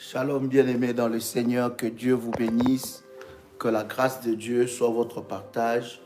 Shalom bien-aimés dans le Seigneur, que Dieu vous bénisse, que la grâce de Dieu soit votre partage.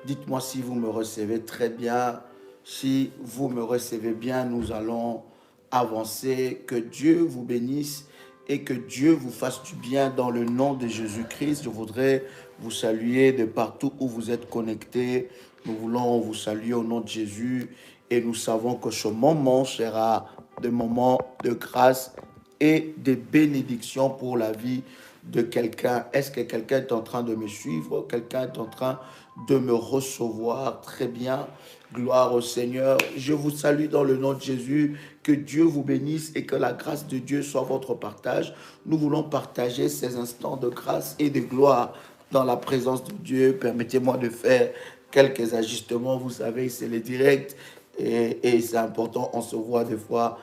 Dites-moi si vous me recevez très bien. Si vous me recevez bien, nous allons avancer. Que Dieu vous bénisse et que Dieu vous fasse du bien dans le nom de Jésus-Christ. Je voudrais vous saluer de partout où vous êtes connectés. Nous voulons vous saluer au nom de Jésus et nous savons que ce moment sera des moments de grâce et de bénédiction pour la vie de quelqu'un. Est-ce que quelqu'un est en train de me suivre? Quelqu'un est en train de me recevoir? Très bien. Gloire au Seigneur. Je vous salue dans le nom de Jésus. Que Dieu vous bénisse et que la grâce de Dieu soit votre partage. Nous voulons partager ces instants de grâce et de gloire dans la présence de Dieu. Permettez-moi de faire quelques ajustements. Vous savez, c'est le direct et c'est important. On se voit des fois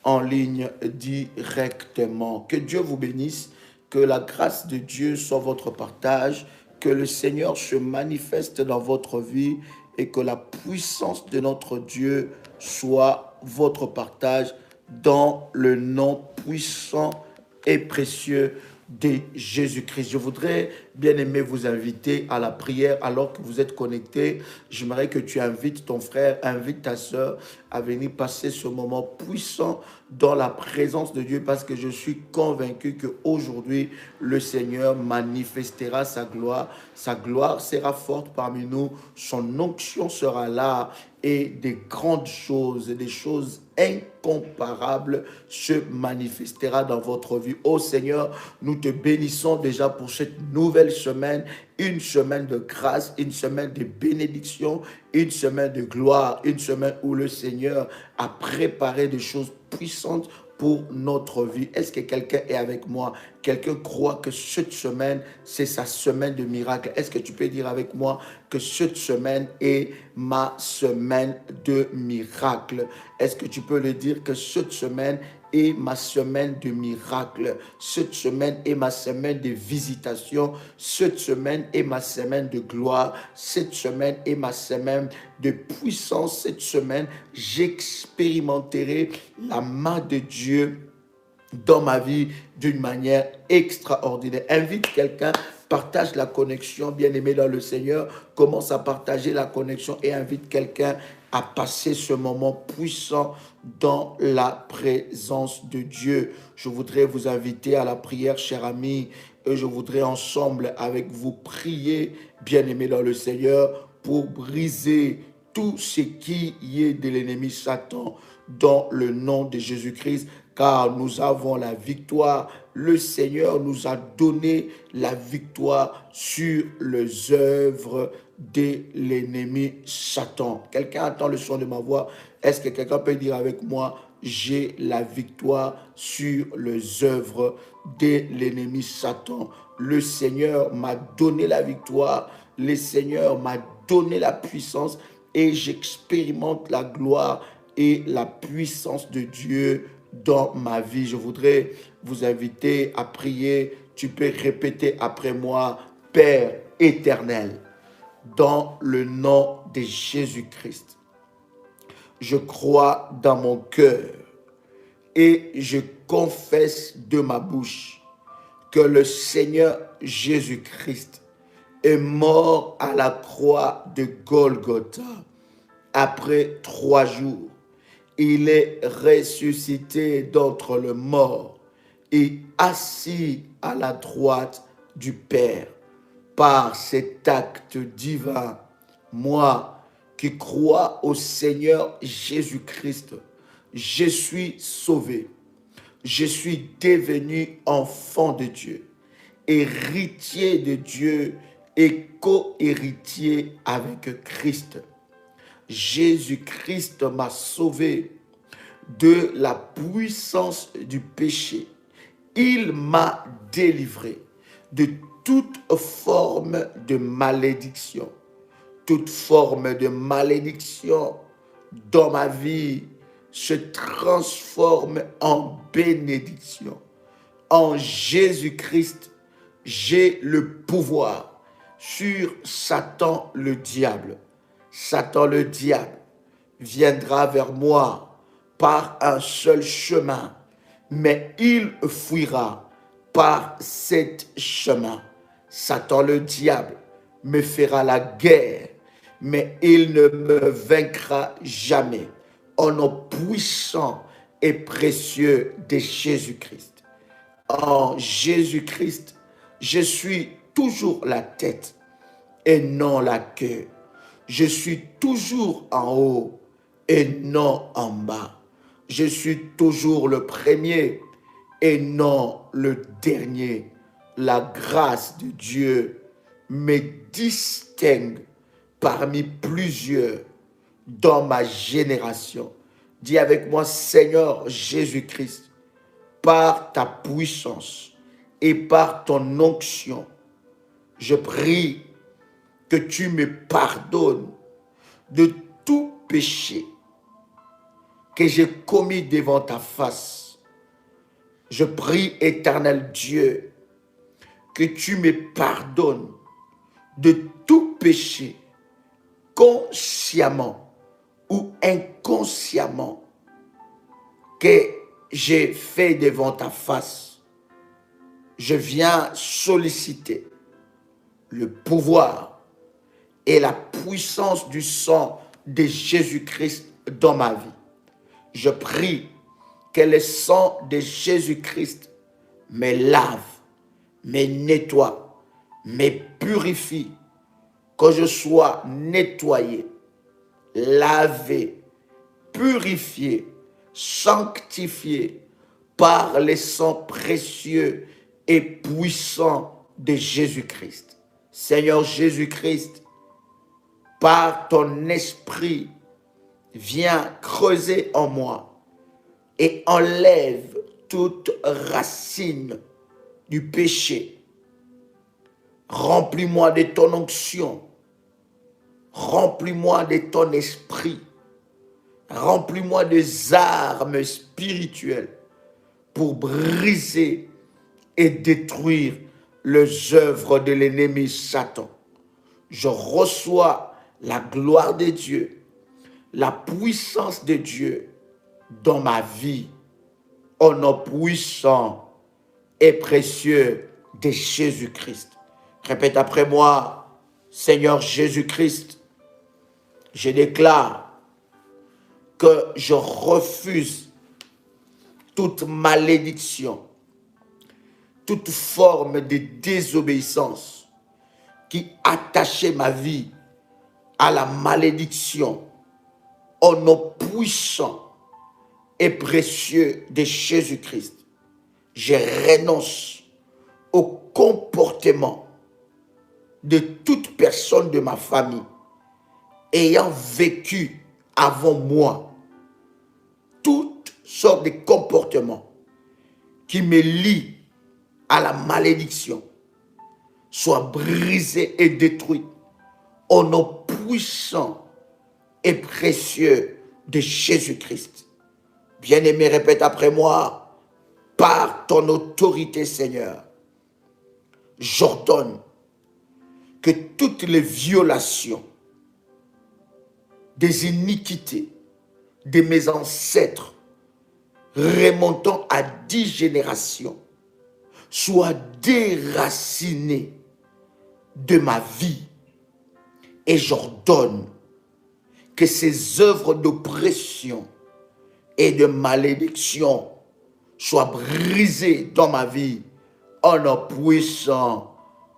en ligne directement. Que Dieu vous bénisse, que la grâce de Dieu soit votre partage, que le Seigneur se manifeste dans votre vie et que la puissance de notre Dieu soit votre partage dans le nom puissant et précieux de Jésus-Christ. Je voudrais, bien aimé, vous inviter à la prière alors que vous êtes connectés. J'aimerais que tu invites ton frère, invite ta soeur à venir passer ce moment puissant dans la présence de Dieu parce que je suis convaincu qu'aujourd'hui, le Seigneur manifestera sa gloire. Sa gloire sera forte parmi nous. Son onction sera là et des grandes choses, des choses incomparables se manifestera dans votre vie. Oh Seigneur, nous te bénissons déjà pour cette nouvelle semaine, une semaine de grâce, une semaine de bénédiction, une semaine de gloire, une semaine où le Seigneur a préparé des choses puissantes pour notre vie. Est-ce que quelqu'un est avec moi? Quelqu'un croit que cette semaine, c'est sa semaine de miracle? Est-ce que tu peux dire avec moi que cette semaine est ma semaine de miracle? Est-ce que tu peux le dire que cette semaine est ma semaine de miracle? Cette semaine est ma semaine de visitation. Cette semaine est ma semaine de gloire. Cette semaine est ma semaine de puissance. Cette semaine, j'expérimenterai la main de Dieu dans ma vie d'une manière extraordinaire. Invite quelqu'un, partage la connexion, bien-aimé dans le Seigneur. Commence à partager la connexion et invite quelqu'un à passer ce moment puissant dans la présence de Dieu. Je voudrais vous inviter à la prière, chers amis, et je voudrais ensemble avec vous prier, bien-aimé dans le Seigneur, pour briser tout ce qui est de l'ennemi Satan dans le nom de Jésus-Christ, car nous avons la victoire. Le Seigneur nous a donné la victoire sur les œuvres de l'ennemi Satan. Quelqu'un entend le son de ma voix? Est-ce que quelqu'un peut dire avec moi, j'ai la victoire sur les œuvres de l'ennemi Satan? Le Seigneur m'a donné la victoire. Le Seigneur m'a donné la puissance et j'expérimente la gloire et la puissance de Dieu dans ma vie. Je voudrais vous inviter à prier. Tu peux répéter après moi, Père éternel, dans le nom de Jésus-Christ. Je crois dans mon cœur et je confesse de ma bouche que le Seigneur Jésus-Christ est mort à la croix de Golgotha. Après 3 jours, il est ressuscité d'entre les morts et assis à la droite du Père. Par cet acte divin, moi qui crois au Seigneur Jésus-Christ, je suis sauvé. Je suis devenu enfant de Dieu, héritier de Dieu et co-héritier avec Christ. Jésus-Christ m'a sauvé de la puissance du péché. Il m'a délivré de toute forme de malédiction. Toute forme de malédiction dans ma vie se transforme en bénédiction. En Jésus-Christ, j'ai le pouvoir sur Satan le diable. Satan le diable viendra vers moi par un seul chemin, mais il fuira par cet chemin. Satan le diable me fera la guerre, mais il ne me vaincra jamais. Au nom puissant et précieux de Jésus-Christ. En Jésus-Christ, je suis toujours la tête et non la queue. Je suis toujours en haut et non en bas. Je suis toujours le premier et non le dernier. La grâce de Dieu me distingue parmi plusieurs dans ma génération. Dis avec moi, Seigneur Jésus-Christ, par ta puissance et par ton onction, je prie que tu me pardonnes de tout péché que j'ai commis devant ta face. Je prie, éternel Dieu, que tu me pardonnes de tout péché, consciemment ou inconsciemment, que j'ai fait devant ta face. Je viens solliciter le pouvoir et la puissance du sang de Jésus-Christ dans ma vie. Je prie que le sang de Jésus-Christ me lave, me nettoie, me purifie, que je sois nettoyé, lavé, purifié, sanctifié par le sang précieux et puissant de Jésus-Christ. Seigneur Jésus-Christ, par ton esprit, viens creuser en moi et enlève toute racine du péché. Remplis-moi de ton onction, remplis-moi de ton esprit, remplis-moi des armes spirituelles pour briser et détruire les œuvres de l'ennemi Satan. Je reçois la gloire de Dieu, la puissance de Dieu dans ma vie, au nom puissant et précieux de Jésus-Christ. Répète après moi, Seigneur Jésus-Christ, je déclare que je refuse toute malédiction, toute forme de désobéissance qui attachait ma vie à la malédiction, au nom puissant et précieux de Jésus-Christ. Je renonce au comportement de toute personne de ma famille ayant vécu avant moi toutes sortes de comportements qui me lient à la malédiction, soient brisés et détruits au nom puissant et précieux de Jésus-Christ. Bien-aimé, répète après moi, par ton autorité, Seigneur, j'ordonne que toutes les violations des iniquités de mes ancêtres remontant à 10 générations soient déracinées de ma vie, et j'ordonne que ces œuvres d'oppression et de malédiction soient brisées dans ma vie au nom puissant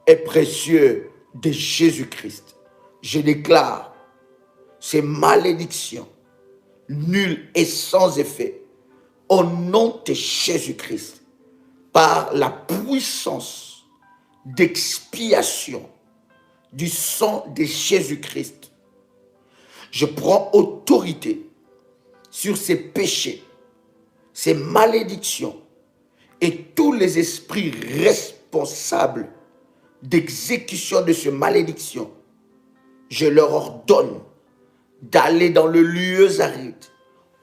et précieux de Jésus-Christ. Je déclare ces malédictions nulles et sans effet au nom de Jésus-Christ, par la puissance d'expiation du sang de Jésus-Christ. Je prends autorité sur ces péchés, ces malédictions et tous les esprits responsables d'exécution de ces malédictions. Je leur ordonne d'aller dans le lieu aride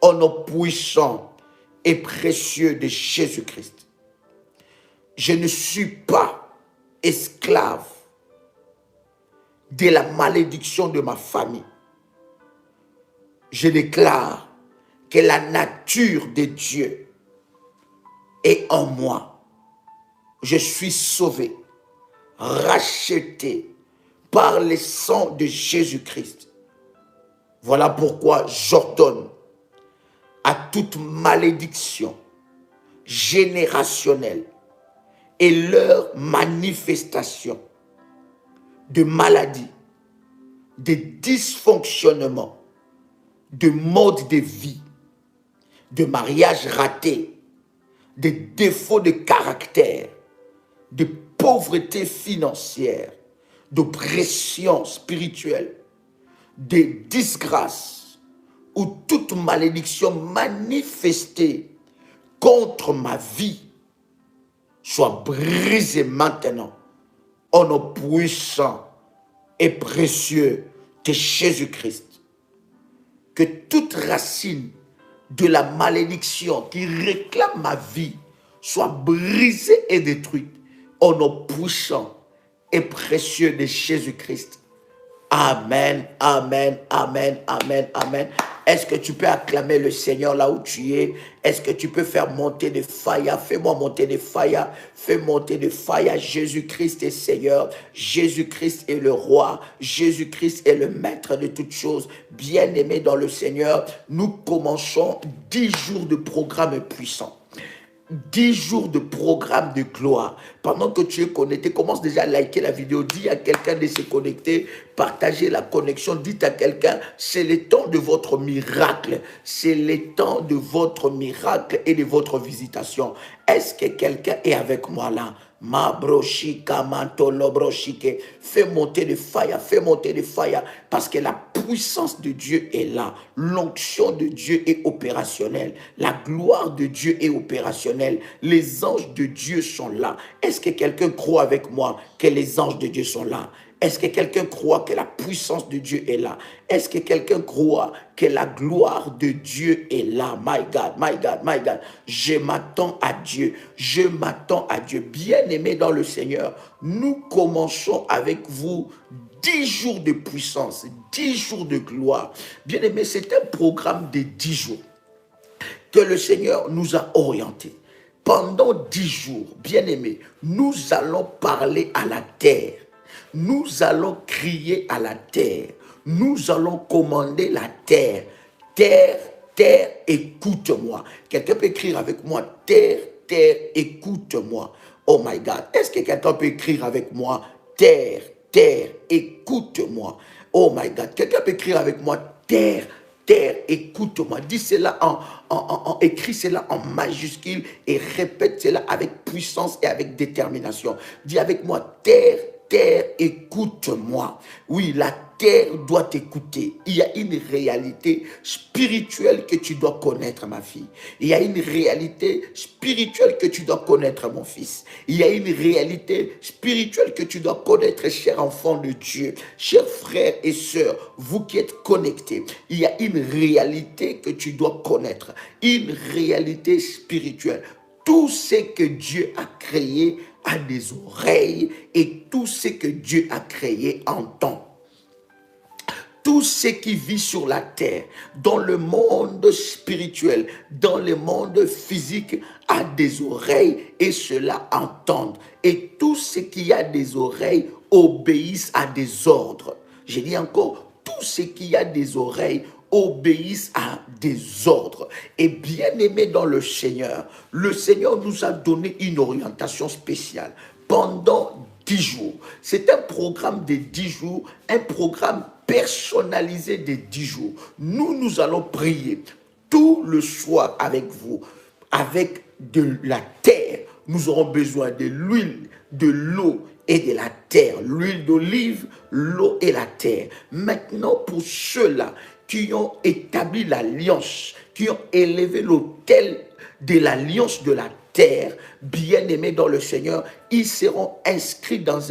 au nom puissant et précieux de Jésus-Christ. Je ne suis pas esclave de la malédiction de ma famille. Je déclare que la nature de Dieu est en moi. Je suis sauvé, racheté par le sang de Jésus-Christ. Voilà pourquoi j'ordonne à toute malédiction générationnelle et leur manifestation de maladie, de dysfonctionnement, de mode de vie, de mariage raté, de défauts de caractère, de pauvreté financière, d'oppression spirituelle, de disgrâce ou toute malédiction manifestée contre ma vie soit brisée maintenant au nom puissant et précieux de Jésus-Christ. Que toute racine de la malédiction qui réclame ma vie soit brisée et détruite au nom puissant et précieux de Jésus-Christ. Amen, amen, amen, amen, amen. Est-ce que tu peux acclamer le Seigneur là où tu es? Est-ce que tu peux faire monter des fire? Fais-moi monter des fire. Fais monter des fire. Jésus-Christ est Seigneur. Jésus-Christ est le roi. Jésus-Christ est le maître de toutes choses. Bien-aimés dans le Seigneur, nous commençons 10 jours de programme puissant. 10 jours de programme de gloire. Pendant que tu es connecté, commence déjà à liker la vidéo. Dis à quelqu'un de se connecter. Partagez la connexion. Dites à quelqu'un, c'est le temps de votre miracle. C'est le temps de votre miracle et de votre visitation. Est-ce que quelqu'un est avec moi là? Ma brochika mantolo brochike. Fais monter le fire, fais monter le fire. Parce que la puissance de Dieu est là. L'onction de Dieu est opérationnelle. La gloire de Dieu est opérationnelle. Les anges de Dieu sont là. Est-ce que quelqu'un croit avec moi que les anges de Dieu sont là? Est-ce que quelqu'un croit que la puissance de Dieu est là? Est-ce que quelqu'un croit que la gloire de Dieu est là? My God, my God, my God. Je m'attends à Dieu. Je m'attends à Dieu. Bien-aimés dans le Seigneur, nous commençons avec vous 10 jours de puissance, 10 jours de gloire. Bien-aimés, c'est un programme de 10 jours que le Seigneur nous a orientés. Pendant 10 jours, bien-aimés, nous allons parler à la terre. Nous allons crier à la terre. Nous allons commander la terre. Terre, terre, écoute-moi. Quelqu'un peut écrire avec moi, terre, terre, écoute-moi. Oh my God. Est-ce que quelqu'un peut écrire avec moi, terre, terre, écoute-moi. Oh my God. Quelqu'un peut écrire avec moi, terre, terre, écoute-moi. Dis cela écris cela en majuscule et répète cela avec puissance et avec détermination. Dis avec moi, terre, terre, écoute-moi. Oui, la terre doit t'écouter. Il y a une réalité spirituelle que tu dois connaître, ma fille. Il y a une réalité spirituelle que tu dois connaître, mon fils. Il y a une réalité spirituelle que tu dois connaître, cher enfant de Dieu, chers frères et sœurs, vous qui êtes connectés. Il y a une réalité que tu dois connaître, une réalité spirituelle. Tout ce que Dieu a créé a des oreilles et tout ce que Dieu a créé entend. Tout ce qui vit sur la terre, dans le monde spirituel, dans le monde physique, a des oreilles et cela entendent. Et tout ce qui a des oreilles obéissent à des ordres. Je dis encore, tout ce qui a des oreilles obéissent à des ordres. Et bien aimé dans le Seigneur nous a donné une orientation spéciale pendant 10 jours. C'est un programme de 10 jours, un programme personnalisé de 10 jours. Nous allons prier tout le soir avec vous, avec de la terre. Nous aurons besoin de l'huile, de l'eau et de la terre. L'huile d'olive, l'eau et la terre. Maintenant, pour ceux-là qui ont établi l'alliance, qui ont élevé l'autel de l'alliance de la terre, bien-aimés dans le Seigneur, ils seront inscrits dans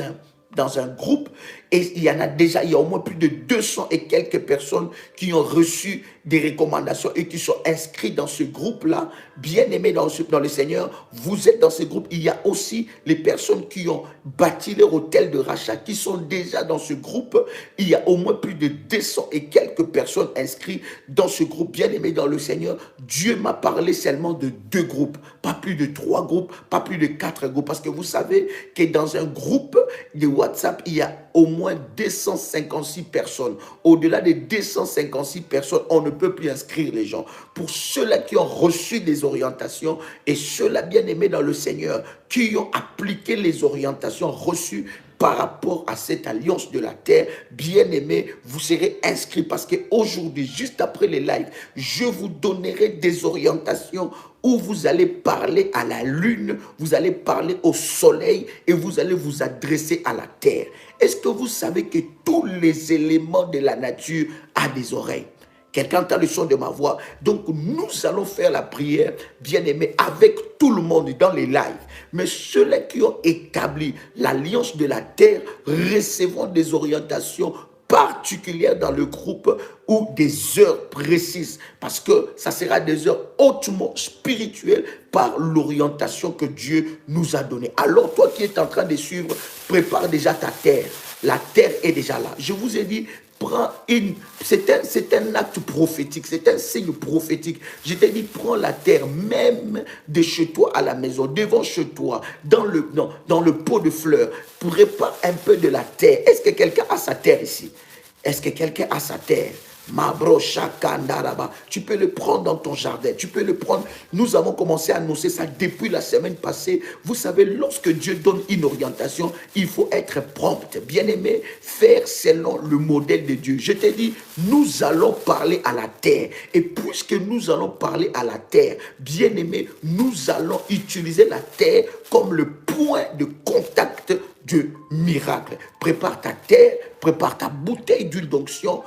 un groupe Et il y en a déjà, il y a au moins plus de 200 et quelques personnes qui ont reçu des recommandations et qui sont inscrits dans ce groupe-là. Bien-aimés dans le Seigneur, vous êtes dans ce groupe. Il y a aussi les personnes qui ont bâti leur hôtel de rachat, qui sont déjà dans ce groupe. Il y a au moins plus de 200 et quelques personnes inscrites dans ce groupe. Bien-aimés dans le Seigneur, Dieu m'a parlé seulement de 2 groupes, pas plus de 3 groupes, pas plus de 4 groupes. Parce que vous savez que dans un groupe de WhatsApp, il y a au moins 256 personnes. Au-delà des 256 personnes, on ne peut plus inscrire les gens. Pour ceux-là qui ont reçu des orientations et ceux-là bien aimés dans le Seigneur, qui ont appliqué les orientations reçues par rapport à cette alliance de la terre, bien aimé, vous serez inscrits parce qu'aujourd'hui, juste après les lives, je vous donnerai des orientations où vous allez parler à la lune, vous allez parler au soleil et vous allez vous adresser à la terre. Est-ce que vous savez que tous les éléments de la nature ont des oreilles? Quelqu'un entend le son de ma voix. Donc, nous allons faire la prière, bien-aimé, avec tout le monde dans les lives. Mais ceux-là qui ont établi l'alliance de la terre recevront des orientations particulières dans le groupe ou des heures précises. Parce que ça sera des heures hautement spirituelles par l'orientation que Dieu nous a donnée. Alors, toi qui es en train de suivre, prépare déjà ta terre. La terre est déjà là. Je vous ai dit, c'est un acte prophétique, c'est un signe prophétique. Je t'ai dit, prends la terre, même de chez toi à la maison, devant chez toi, dans le pot de fleurs. Prépare un peu de la terre. Est-ce que quelqu'un a sa terre ici? Est-ce que quelqu'un a sa terre? Mabro Shakandaraba. Tu peux le prendre dans ton jardin. Tu peux le prendre. Nous avons commencé à annoncer ça depuis la semaine passée. Vous savez, lorsque Dieu donne une orientation, il faut être prompt. Bien-aimé, faire selon le modèle de Dieu. Je t'ai dit, nous allons parler à la terre. Et puisque nous allons parler à la terre, bien-aimé, nous allons utiliser la terre comme le point de contact du miracle. Prépare ta terre, prépare ta bouteille d'huile d'onction,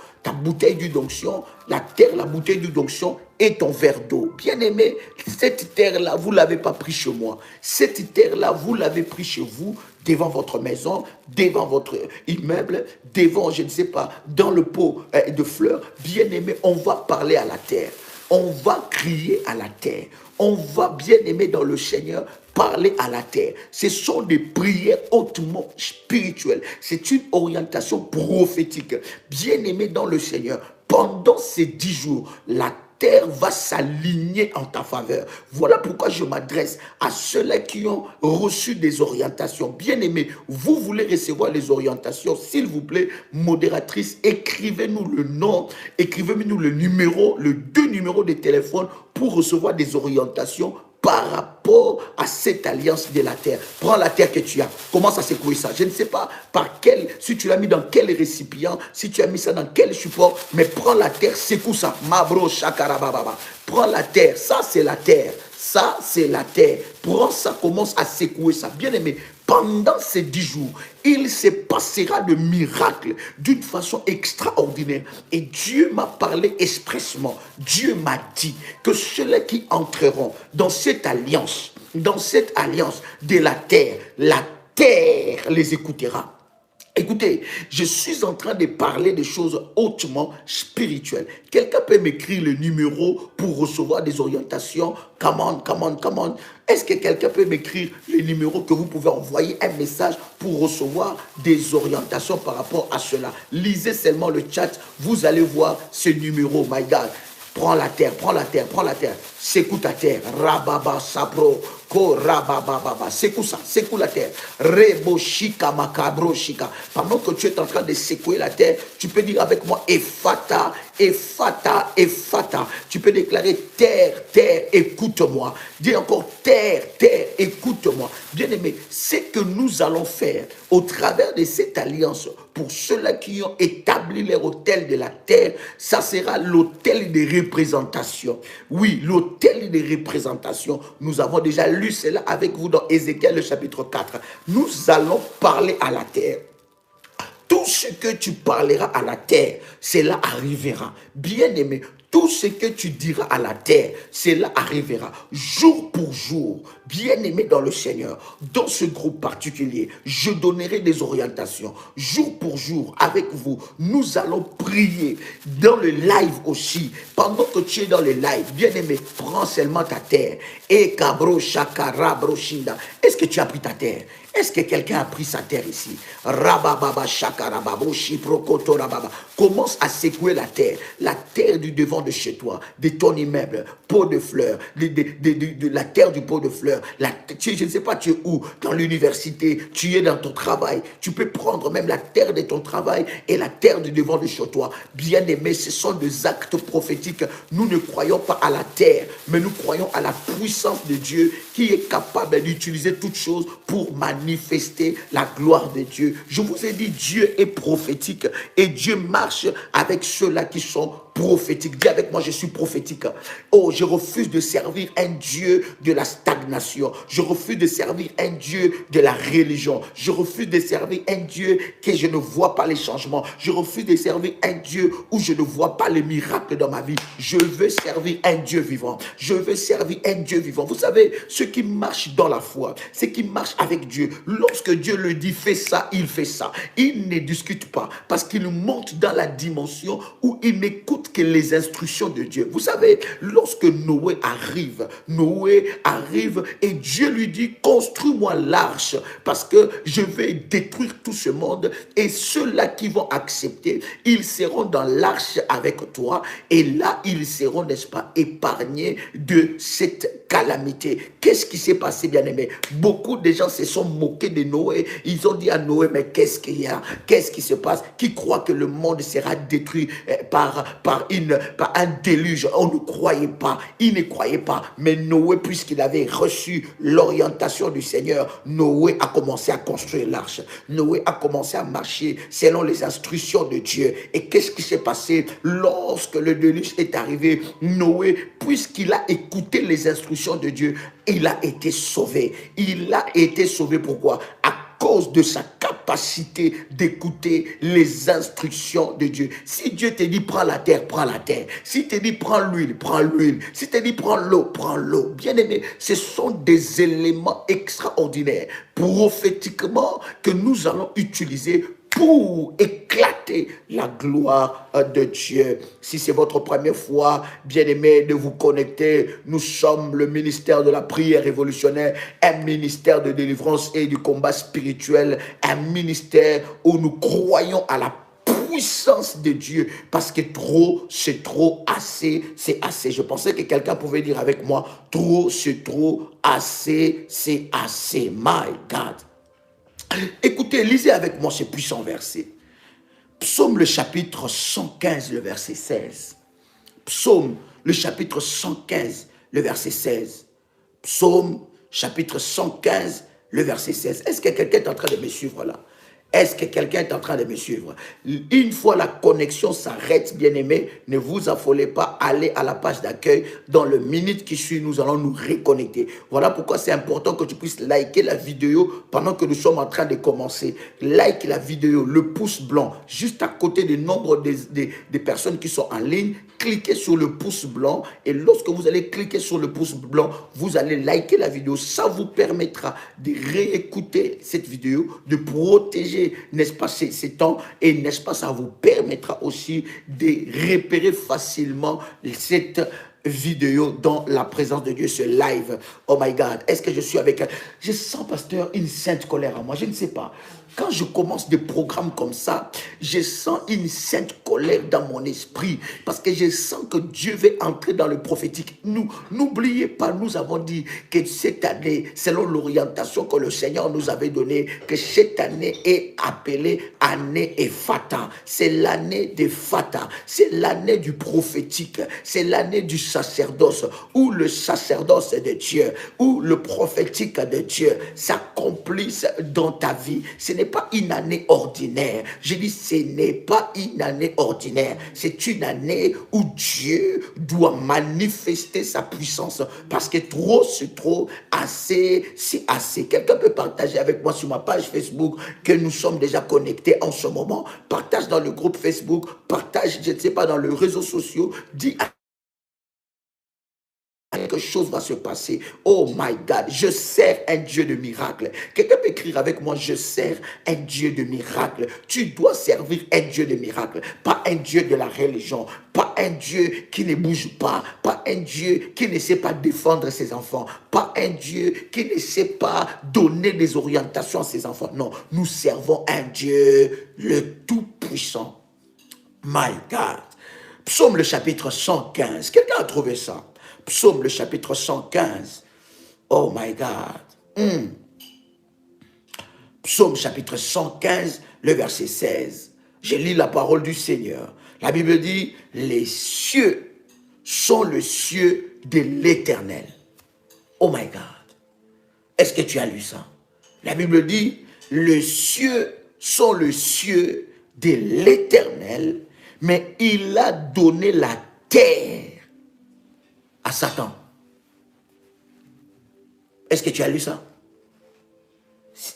la terre, la bouteille d'huile d'onction et ton verre d'eau. Bien-aimé, cette terre-là, vous ne l'avez pas pris chez moi. Cette terre-là, vous l'avez pris chez vous, devant votre maison, devant votre immeuble, devant, je ne sais pas, dans le pot de fleurs. Bien-aimé, on va parler à la terre. On va crier à la terre. On va, bien aimer dans le Seigneur, parler à la terre. Ce sont des prières hautement spirituelles. C'est une orientation prophétique. Bien aimé dans le Seigneur, pendant ces 10 jours, la terre va s'aligner en ta faveur. Voilà pourquoi je m'adresse à ceux-là qui ont reçu des orientations. Bien-aimés, vous voulez recevoir les orientations, s'il vous plaît, modératrice, écrivez-nous le nom, écrivez-nous le numéro, les 2 numéros de téléphone pour recevoir des orientations par rapport à cette alliance de la terre. Prends la terre que tu as, commence à secouer ça. Je ne sais pas par quel, si tu l'as mis dans quel récipient, si tu as mis ça dans quel support, mais prends la terre, secoue ça. Mabro shakarababa. Prends la terre, ça c'est la terre. Ça c'est la terre. Prends ça, commence à secouer ça. Bien aimé, pendant ces 10 jours, il se passera de miracles d'une façon extraordinaire. Et Dieu m'a parlé expressement. Dieu m'a dit que ceux-là qui entreront dans cette alliance de la terre les écoutera. Écoutez, je suis en train de parler de choses hautement spirituelles. Quelqu'un peut m'écrire le numéro pour recevoir des orientations? Come on. Est-ce que quelqu'un peut m'écrire le numéro que vous pouvez envoyer un message pour recevoir des orientations par rapport à cela? Lisez seulement le chat, vous allez voir ce numéro, my God. Prends la terre. Secoue ta terre. Rababa sapro. Ko rababa. Secoue ça. Secoue la terre. Rebo shika makabro shika. Pendant que tu es en train de secouer la terre, tu peux dire avec moi Ephata. Tu peux déclarer terre, écoute-moi. Dis encore terre, écoute-moi. Bien-aimé, ce que nous allons faire au travers de cette alliance, pour ceux-là qui ont établi leur hôtel de la terre, ça sera l'hôtel de représentation. Oui, l'hôtel de représentation. Nous avons déjà lu cela avec vous dans Ézéchiel, le chapitre 4. Nous allons parler à la terre. Tout ce que tu parleras à la terre, cela arrivera. Bien-aimé, tout ce que tu diras à la terre, cela arrivera jour pour jour. Bien-aimé dans le Seigneur, dans ce groupe particulier, je donnerai des orientations. Jour pour jour, avec vous, nous allons prier dans le live aussi. Pendant que tu es dans le live, bien-aimé, prends seulement ta terre. Et kabro shakara broshinda. Est-ce que tu as pris ta terre? Est-ce que quelqu'un a pris sa terre ici? Rabababa shakarababo shiprokoto rababa. Commence à secouer la terre du devant de chez toi, de ton immeuble, pot de fleurs, de la terre du pot de fleurs. Je ne sais pas, tu es où? Dans l'université, tu es dans ton travail. Tu peux prendre même la terre de ton travail et la terre du devant de chez toi. Bien-aimé, ce sont des actes prophétiques. Nous ne croyons pas à la terre, mais nous croyons à la puissance de Dieu qui est capable d'utiliser toutes choses pour manifester la gloire de Dieu. Je vous ai dit, Dieu est prophétique et Dieu marche avec ceux-là qui sont prophétiques. Dis avec moi, je suis prophétique. Oh, je refuse de servir un Dieu de la stagnation. Je refuse de servir un Dieu de la religion. Je refuse de servir un Dieu que je ne vois pas les changements. Je refuse de servir un Dieu où je ne vois pas les miracles dans ma vie. Je veux servir un Dieu vivant. Je veux servir un Dieu vivant. Vous savez, ceux qui marchent dans la foi, ceux qui marchent avec Dieu, lorsque Dieu le dit, fais ça, il fait ça. Il ne discute pas parce qu'il monte dans la dimension où il n'écoute que les instructions de Dieu. Vous savez, lorsque Noé arrive et Dieu lui dit, construis-moi l'arche parce que je vais détruire tout ce monde et ceux-là qui vont accepter, ils seront dans l'arche avec toi et là, ils seront, n'est-ce pas, épargnés de cette calamité. Qu'est-ce qui s'est passé, bien-aimé? Beaucoup de gens se sont moqués de Noé. Ils ont dit à Noé, mais qu'est-ce qu'il y a? Qu'est-ce qui se passe? Qui croit que le monde sera détruit par un déluge? On ne croyait pas. Ils ne croyaient pas. Mais Noé, puisqu'il avait reçu l'orientation du Seigneur, Noé a commencé à construire l'arche. Noé a commencé à marcher selon les instructions de Dieu. Et qu'est-ce qui s'est passé lorsque le déluge est arrivé? Noé, puisqu'il a écouté les instructions de Dieu, il a été sauvé. Il a été sauvé pourquoi? À cause de sa capacité d'écouter les instructions de Dieu. Si Dieu te dit prends la terre, prends la terre. Si te dit prends l'huile, prends l'huile. Si te dit prends l'eau, prends l'eau. Bien-aimé, ce sont des éléments extraordinaires prophétiquement que nous allons utiliser pour éclater la gloire de Dieu. Si c'est votre première fois, bien-aimé, de vous connecter, nous sommes le ministère de la prière révolutionnaire, un ministère de délivrance et du combat spirituel, un ministère où nous croyons à la puissance de Dieu, parce que trop, c'est trop, assez, c'est assez. Je pensais que quelqu'un pouvait dire avec moi, trop, c'est trop, assez, c'est assez. My God. Écoutez, lisez avec moi ce puissant verset. Psaume le chapitre 115, le verset 16. Psaume le chapitre 115, le verset 16. Psaume chapitre 115, le verset 16. Est-ce que quelqu'un est en train de me suivre là? Est-ce que quelqu'un est en train de me suivre? Une fois la connexion s'arrête, bien-aimé, ne vous affolez pas, allez à la page d'accueil. Dans le minute qui suit, nous allons nous reconnecter. Voilà pourquoi c'est important que tu puisses liker la vidéo pendant que nous sommes en train de commencer. Like la vidéo, le pouce blanc, juste à côté du nombre des personnes qui sont en ligne. Cliquez sur le pouce blanc et lorsque vous allez cliquer sur le pouce blanc, vous allez liker la vidéo. Ça vous permettra de réécouter cette vidéo, de protéger, n'est-ce pas, ces temps et n'est-ce pas, ça vous permettra aussi de repérer facilement cette vidéo dans la présence de Dieu, ce live. Oh my God, est-ce que je suis avec... Je sens, pasteur, une sainte colère en moi, je ne sais pas. Quand je commence des programmes comme ça, je sens une sainte colère dans mon esprit parce que je sens que Dieu veut entrer dans le prophétique. N'oubliez pas, nous avons dit que cette année, selon l'orientation que le Seigneur nous avait donnée, que cette année est appelée année Ephata. C'est l'année d'Ephata. C'est l'année du prophétique. C'est l'année du sacerdoce où le sacerdoce de Dieu, où le prophétique de Dieu s'accomplisse dans ta vie. Ce n'est pas une année ordinaire. Je dis, ce n'est pas une année ordinaire. C'est une année où Dieu doit manifester sa puissance. Parce que trop, c'est trop, assez, c'est assez. Quelqu'un peut partager avec moi sur ma page Facebook que nous sommes déjà connectés en ce moment. Partage dans le groupe Facebook, partage, je ne sais pas, dans les réseaux sociaux. Dis quelque chose va se passer. Oh my God, je sers un Dieu de miracle. Quelqu'un peut écrire avec moi, je sers un Dieu de miracle. Tu dois servir un Dieu de miracle, pas un Dieu de la religion, pas un Dieu qui ne bouge pas, pas un Dieu qui ne sait pas défendre ses enfants, pas un Dieu qui ne sait pas donner des orientations à ses enfants. Non, nous servons un Dieu le Tout-Puissant. My God. Psaume le chapitre 115. Quelqu'un a trouvé ça? Psaume le chapitre 115. Oh my God. Psaume chapitre 115, le verset 16. Je lis la parole du Seigneur. La Bible dit, les cieux sont le cieux de l'Éternel. Oh my God. Est-ce que tu as lu ça? La Bible dit, les cieux sont le cieux de l'Éternel, mais il a donné la terre à Satan. Est-ce que tu as lu ça?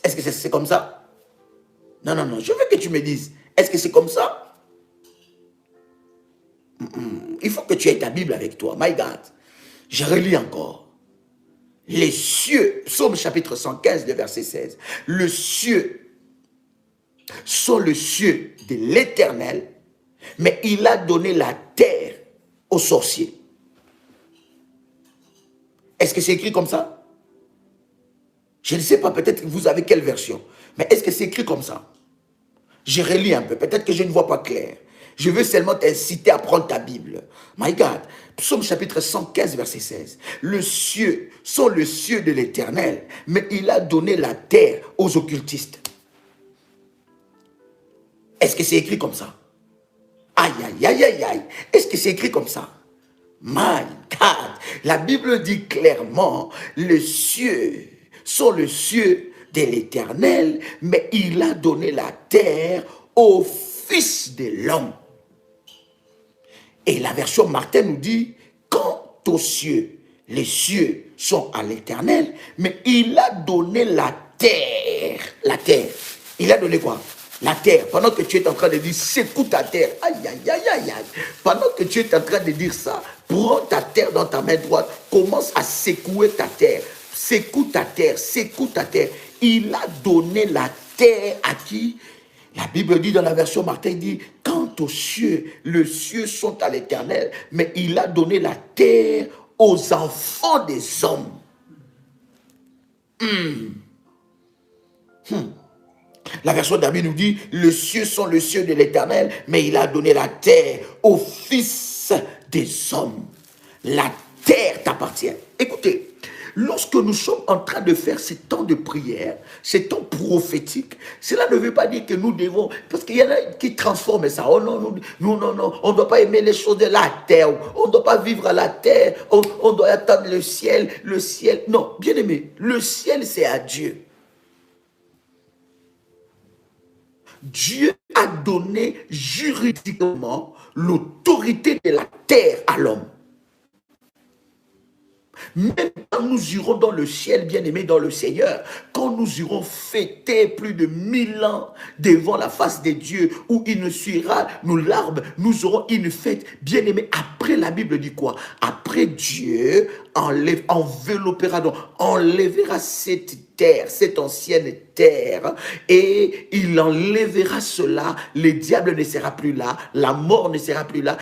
Est-ce que c'est comme ça? Non, non, non. Je veux que tu me dises. Est-ce que c'est comme ça? Il faut que tu aies ta Bible avec toi. My God. Je relis encore. Les cieux, Psaume chapitre 115, le verset 16. Les cieux sont le cieux de l'Éternel, mais il a donné la terre aux sorciers. Est-ce que c'est écrit comme ça? Je ne sais pas, peut-être que vous avez quelle version. Mais est-ce que c'est écrit comme ça? Je relis un peu, peut-être que je ne vois pas clair. Je veux seulement t'inciter à prendre ta Bible. My God, Psaume chapitre 115, verset 16. Les cieux sont le cieux de l'Éternel, mais il a donné la terre aux occultistes. Est-ce que c'est écrit comme ça? Aïe, aïe, aïe, aïe, aïe. Est-ce que c'est écrit comme ça? My God, la Bible dit clairement, les cieux sont le cieux de l'Éternel, mais il a donné la terre au Fils de l'homme. Et la version Martin nous dit, quant aux cieux, les cieux sont à l'Éternel, mais il a donné la terre. La terre. Il a donné quoi? La terre. Pendant que tu es en train de dire, secoue ta terre. Aïe, aïe, aïe, aïe, aïe. Pendant que tu es en train de dire ça, prends ta terre dans ta main droite, commence à secouer ta terre. Secoue ta terre, secoue ta terre. Il a donné la terre à qui? La Bible dit dans la version Martin, il dit, quant aux cieux, les cieux sont à l'Éternel, mais il a donné la terre aux enfants des hommes. La version David nous dit, les cieux sont les cieux de l'Éternel, mais il a donné la terre aux fils des hommes. La terre t'appartient. Écoutez, lorsque nous sommes en train de faire ces temps de prière, ces temps prophétiques, cela ne veut pas dire que nous devons, parce qu'il y en a qui transforment ça. Oh non, non, non, non, on ne doit pas aimer les choses de la terre, on ne doit pas vivre à la terre, on doit attendre le ciel. Non, bien aimé, le ciel c'est à Dieu. Dieu a donné juridiquement l'autorité de la terre à l'homme. Même quand nous irons dans le ciel, bien-aimés dans le Seigneur, quand nous irons fêter plus de 1000 ans devant la face de Dieu, où il nous suivra nos larmes, nous aurons une fête, bien-aimés. Après, la Bible dit quoi? Après, Dieu enveloppera, donc enlèvera cette terre, cette ancienne terre, et il enlèvera cela. Le diable ne sera plus là, la mort ne sera plus là.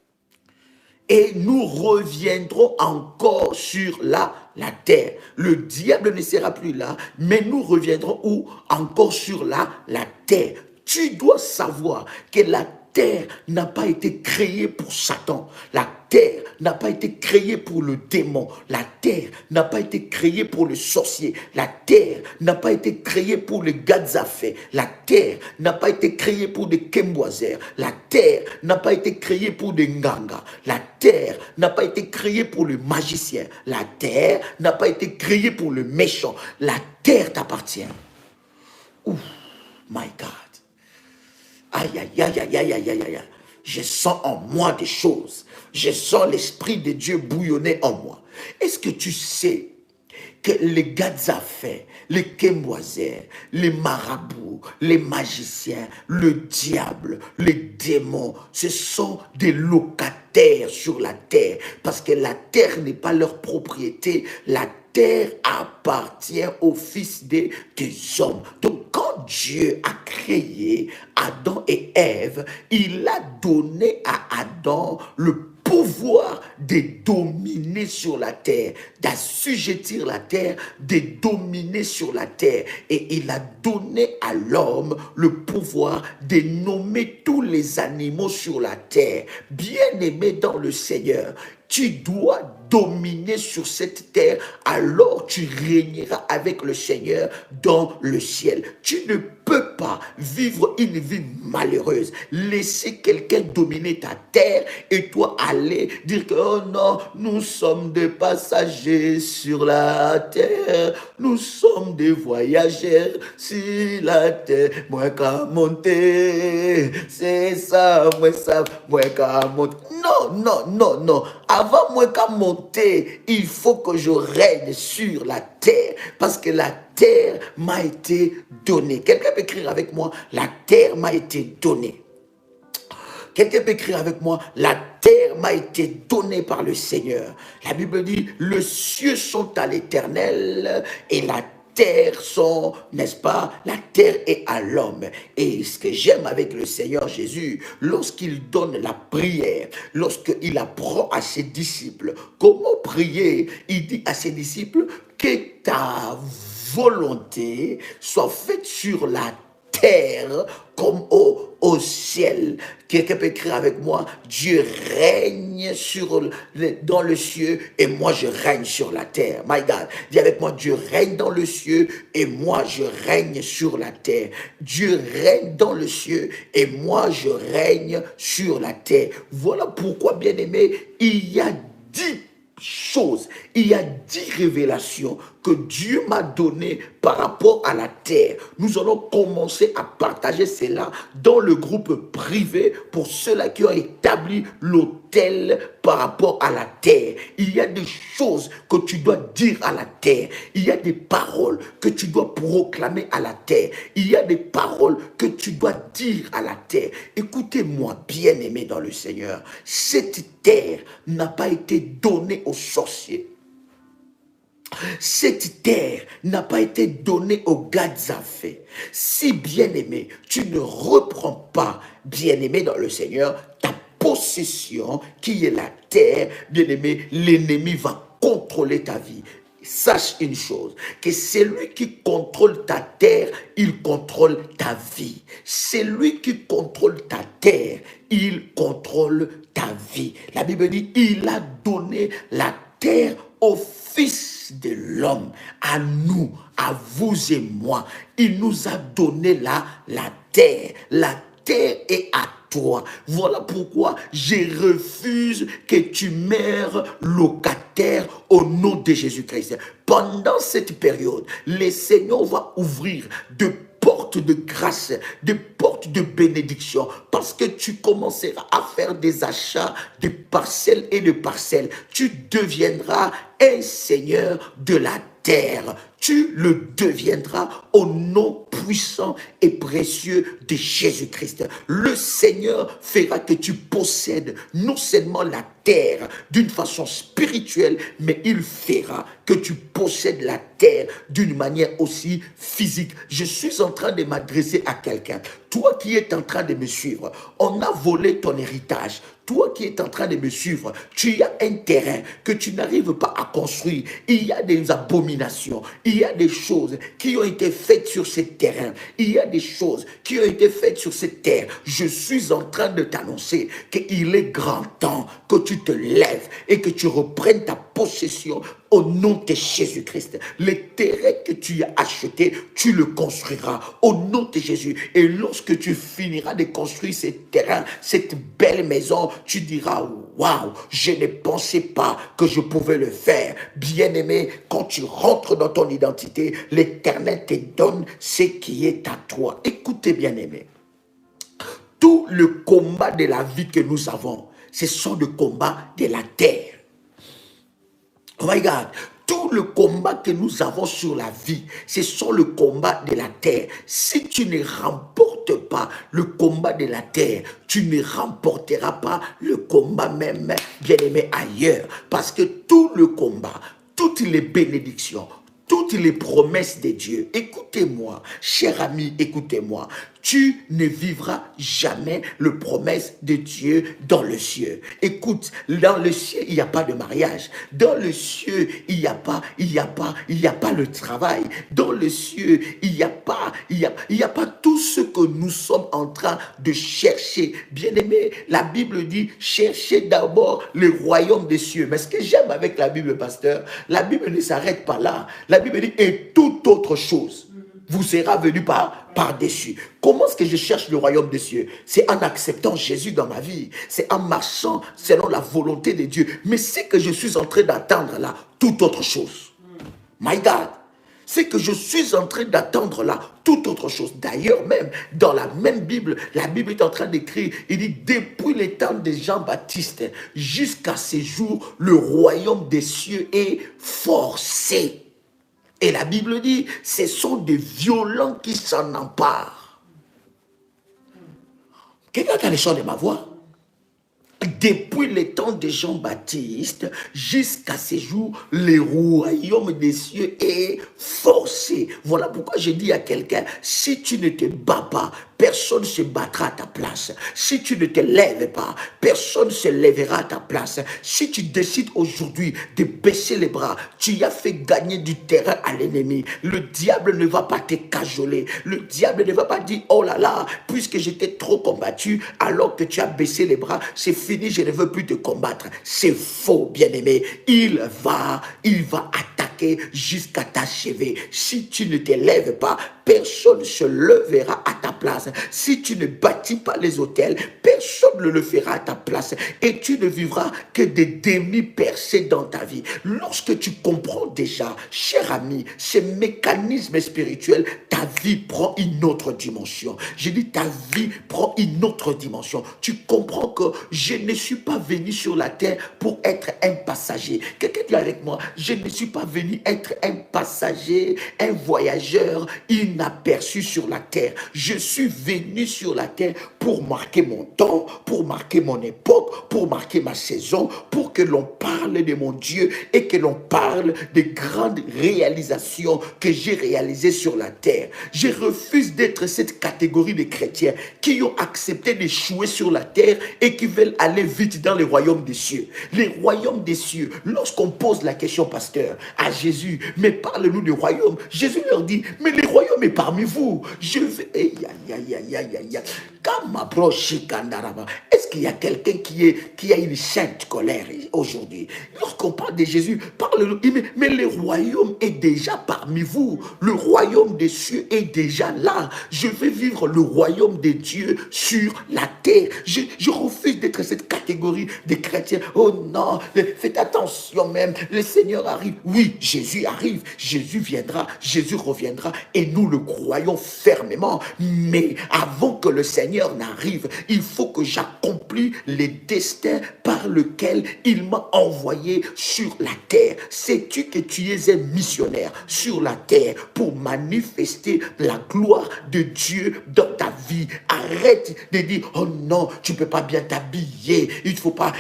Et nous reviendrons encore sur la terre. Le diable ne sera plus là, mais nous reviendrons où? Encore sur la terre. Tu dois savoir que la terre n'a pas été créée pour Satan. La terre n'a pas été créée pour le démon. La terre n'a pas été créée pour le sorcier. La terre n'a pas été créée pour le gazafé. La terre n'a pas été créée pour des kemboisers. La terre n'a pas été créée pour des nganga. La terre n'a pas été créée pour le magicien. La terre n'a pas été créée pour le méchant. La terre t'appartient. Ouh, my God. Aïe, aïe, aïe, aïe, aïe, aïe, aïe, aïe. Je sens en moi des choses. Je sens l'Esprit de Dieu bouillonner en moi. Est-ce que tu sais que les Gadzafais, les Kémoisers, les marabouts, les magiciens, le diable, les démons, ce sont des locataires sur la terre, parce que la terre n'est pas leur propriété, la terre appartient aux fils des hommes. Donc quand Dieu a créé Adam et Ève, il a donné à Adam le pouvoir de dominer sur la terre, d'assujettir la terre, de dominer sur la terre. Et il a donné à l'homme le pouvoir de nommer tous les animaux sur la terre. Bien-aimé dans le Seigneur, tu dois dominer sur cette terre, alors tu régneras avec le Seigneur dans le ciel. Tu ne peux pas vivre une vie malheureuse, laisser quelqu'un dominer ta terre et toi aller dire que oh non, nous sommes des passagers sur la terre, nous sommes des voyageurs sur la terre, moi qu'à monter, c'est ça, moi qu'à monter. Non, non, non, non. Avant moi qu'à monter, il faut que je règne sur la terre, parce que la terre m'a été donnée. Quelqu'un peut écrire avec moi, la terre m'a été donnée. Quelqu'un peut écrire avec moi, la terre m'a été donnée par le Seigneur. La Bible dit, les cieux sont à l'Éternel et la terre sont, n'est-ce pas, la terre est à l'homme. Et ce que j'aime avec le Seigneur Jésus, lorsqu'il donne la prière, lorsqu'il apprend à ses disciples comment prier, il dit à ses disciples que ta volonté soit faite sur la terre comme au ciel. Quelqu'un peut écrire avec moi, Dieu règne dans le ciel et moi je règne sur la terre. My God, dis avec moi, Dieu règne dans le ciel et moi je règne sur la terre. Dieu règne dans le ciel et moi je règne sur la terre. Voilà pourquoi, bien aimé, il y a 10 choses, il y a 10 révélations que Dieu m'a données par rapport à la terre. Nous allons commencer à partager cela dans le groupe privé pour ceux-là qui ont établi l'autel par rapport à la terre. Il y a des choses que tu dois dire à la terre. Il y a des paroles que tu dois proclamer à la terre. Il y a des paroles que tu dois dire à la terre. Écoutez-moi, bien-aimés dans le Seigneur, cette terre n'a pas été donnée aux sorciers. Cette terre n'a pas été donnée aux Gadzafais. Si, bien-aimé, tu ne reprends pas, bien-aimé dans le Seigneur, ta possession qui est la terre, bien-aimé, l'ennemi va contrôler ta vie. Sache une chose, que celui qui contrôle ta terre, il contrôle ta vie. Celui qui contrôle ta terre, il contrôle ta vie. La Bible dit, il a donné la terre au Fils de l'homme, à nous, à vous et moi. Il nous a donné la terre. La terre est à toi. Voilà pourquoi je refuse que tu meurs locataire au nom de Jésus-Christ. Pendant cette période, le Seigneur va ouvrir de portes de grâce, des portes de bénédiction, parce que tu commenceras à faire des achats de parcelles et de parcelles. Tu deviendras un seigneur de la terre. Tu le deviendras au nom puissant et précieux de Jésus-Christ. Le Seigneur fera que tu possèdes non seulement la terre d'une façon spirituelle, mais il fera que tu possèdes la terre d'une manière aussi physique. Je suis en train de m'adresser à quelqu'un. Toi qui es en train de me suivre, on a volé ton héritage. Toi qui es en train de me suivre, tu as un terrain que tu n'arrives pas à construire. Il y a des abominations. Il y a des choses qui ont été faites sur ce terrain. Il y a des choses qui ont été faites sur cette terre. Je suis en train de t'annoncer qu'il est grand temps que tu te lèves et que tu reprennes ta possession au nom de Jésus-Christ. Le terrain que tu as acheté, tu le construiras au nom de Jésus. Et lorsque tu finiras de construire ce terrain, cette belle maison, tu diras, waouh, je ne pensais pas que je pouvais le faire. Bien-aimé, quand tu rentres dans ton identité, l'Éternel te donne ce qui est à toi. Écoutez, bien-aimé, tout le combat de la vie que nous avons, ce sont des combats de la terre. Oh my God, tout le combat que nous avons sur la vie, ce sont le combat de la terre. Si tu ne remportes pas le combat de la terre, tu ne remporteras pas le combat même, bien-aimé, ailleurs. Parce que tout le combat, toutes les bénédictions, toutes les promesses de Dieu, écoutez-moi, cher ami, écoutez-moi, tu ne vivras jamais les promesses de Dieu dans le ciel. Écoute, dans le ciel, il n'y a pas de mariage. Dans le ciel, il n'y a pas le travail. Dans le ciel, il n'y a pas tout ce que nous sommes en train de chercher. Bien-aimé, la Bible dit, cherchez d'abord le royaume des cieux. Mais ce que j'aime avec la Bible, pasteur, la Bible ne s'arrête pas là. La Bible dit, et toute autre chose vous sera venu par-dessus. Comment est-ce que je cherche le royaume des cieux? C'est en acceptant Jésus dans ma vie. C'est en marchant selon la volonté de Dieu. Mais c'est que je suis en train d'attendre là, toute autre chose. My God. C'est que je suis en train d'attendre là, toute autre chose. D'ailleurs même, dans la même Bible, la Bible est en train d'écrire, il dit, depuis les temps de Jean-Baptiste, jusqu'à ces jours, le royaume des cieux est forcé. Et la Bible dit, ce sont des violents qui s'en emparent. Quelqu'un a le son de ma voix? Depuis les temps de Jean-Baptiste jusqu'à ces jours, le royaume des cieux est forcé. Voilà pourquoi je dis à quelqu'un, si tu ne te bats pas, personne ne se battra à ta place. Si tu ne te lèves pas, personne ne se lèvera à ta place. Si tu décides aujourd'hui de baisser les bras, tu as fait gagner du terrain à l'ennemi. Le diable ne va pas te cajoler. Le diable ne va pas dire, oh là là, puisque j'étais trop combattu, alors que tu as baissé les bras, c'est fini, je ne veux plus te combattre. C'est faux, bien-aimé. Il va attaquer jusqu'à t'achever. Si tu ne te lèves pas, personne ne se lèvera à ta place. Si tu ne bâtis pas les autels, personne ne le fera à ta place. Et tu ne vivras que des demi-percées dans ta vie. Lorsque tu comprends déjà, cher ami, ces mécanismes spirituels, ta vie prend une autre dimension. Je dis ta vie prend une autre dimension. Tu comprends que je ne suis pas venu sur la terre pour être un passager. Quelqu'un dit avec moi, je ne suis pas venu être un passager, un voyageur inaperçu sur la terre. Je suis venu sur la terre pour marquer mon temps, pour marquer mon époque, pour marquer ma saison, pour que l'on parle de mon Dieu et que l'on parle des grandes réalisations que j'ai réalisées sur la terre. Je refuse d'être cette catégorie de chrétiens qui ont accepté d'échouer sur la terre et qui veulent aller vite dans les royaumes des cieux. Les royaumes des cieux, lorsqu'on pose la question, pasteur, à Jésus, mais parle-nous du royaume, Jésus leur dit, mais le royaume est parmi vous. Je vais... Est-ce qu'il y a quelqu'un qui a une sainte colère aujourd'hui? Lorsqu'on parle de Jésus, parle-nous, mais le royaume est déjà parmi vous. Le royaume des cieux est déjà là. Je vais vivre le royaume de Dieu sur la terre. Je refuse d'être cette catégorie de chrétiens. Oh non, faites attention même, le Seigneur arrive. Oui, Jésus arrive, Jésus viendra, Jésus reviendra et nous le croyons fermement. Mais avant que le Seigneur n'arrive, il faut que j'accomplis les destins par lesquels il m'a envoyé sur la terre. Sais-tu que tu es un missionnaire sur la terre pour manifester la gloire de Dieu dans ta vie? Arrête de dire, oh non, tu ne peux pas bien t'habiller, il faut pas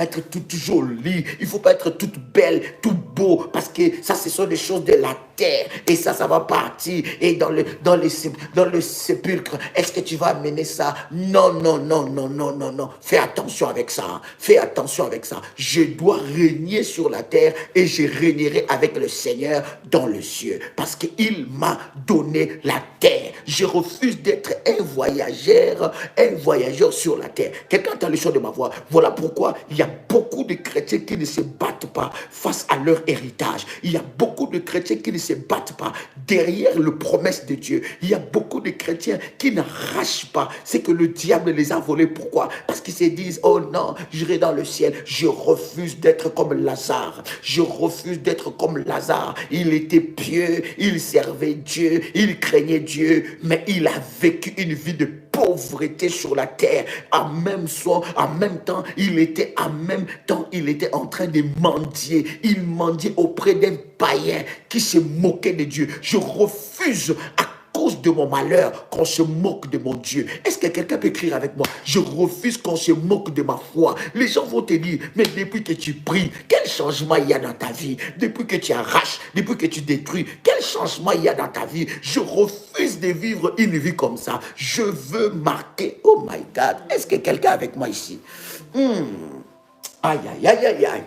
être toute jolie, il faut pas être toute belle, tout beau, parce que ça, ce sont des choses de la terre, et ça va partir, et dans le sépulcre, est-ce que tu vas amener ça? Non, non, non, non, non, non, non, fais attention avec ça, fais attention avec ça. Je dois régner sur la terre, et je régnerai avec le Seigneur dans le ciel, parce qu'il m'a donné la terre. Je refuse d'être un voyageur sur la terre. Quelqu'un entend le son de ma voix? Voilà pourquoi il y a beaucoup de chrétiens qui ne se battent pas face à leur héritage. Il y a beaucoup de chrétiens qui ne se battent pas derrière les promesses de Dieu. Il y a beaucoup de chrétiens qui n'arrachent pas ce que le diable les a volés. Pourquoi? Parce qu'ils se disent, oh non, j'irai dans le ciel. Je refuse d'être comme Lazare. Je refuse d'être comme Lazare. Il était pieux, il servait Dieu, il craignait Dieu, mais il a vécu une vie de pauvreté sur la terre. En même temps, il était en train de mendier. Il mendiait auprès d'un païen qui se moquait de Dieu. Je refuse à cause de mon malheur qu'on se moque de mon Dieu. Est-ce que quelqu'un peut écrire avec moi? Je refuse qu'on se moque de ma foi. Les gens vont te dire, mais depuis que tu pries, quel changement il y a dans ta vie? Depuis que tu arraches, depuis que tu détruis, quel changement il y a dans ta vie? Je refuse de vivre une vie comme ça. Je veux marquer. Oh my God. Est-ce que quelqu'un est avec moi ici? Aïe, aïe, aïe, aïe, aïe.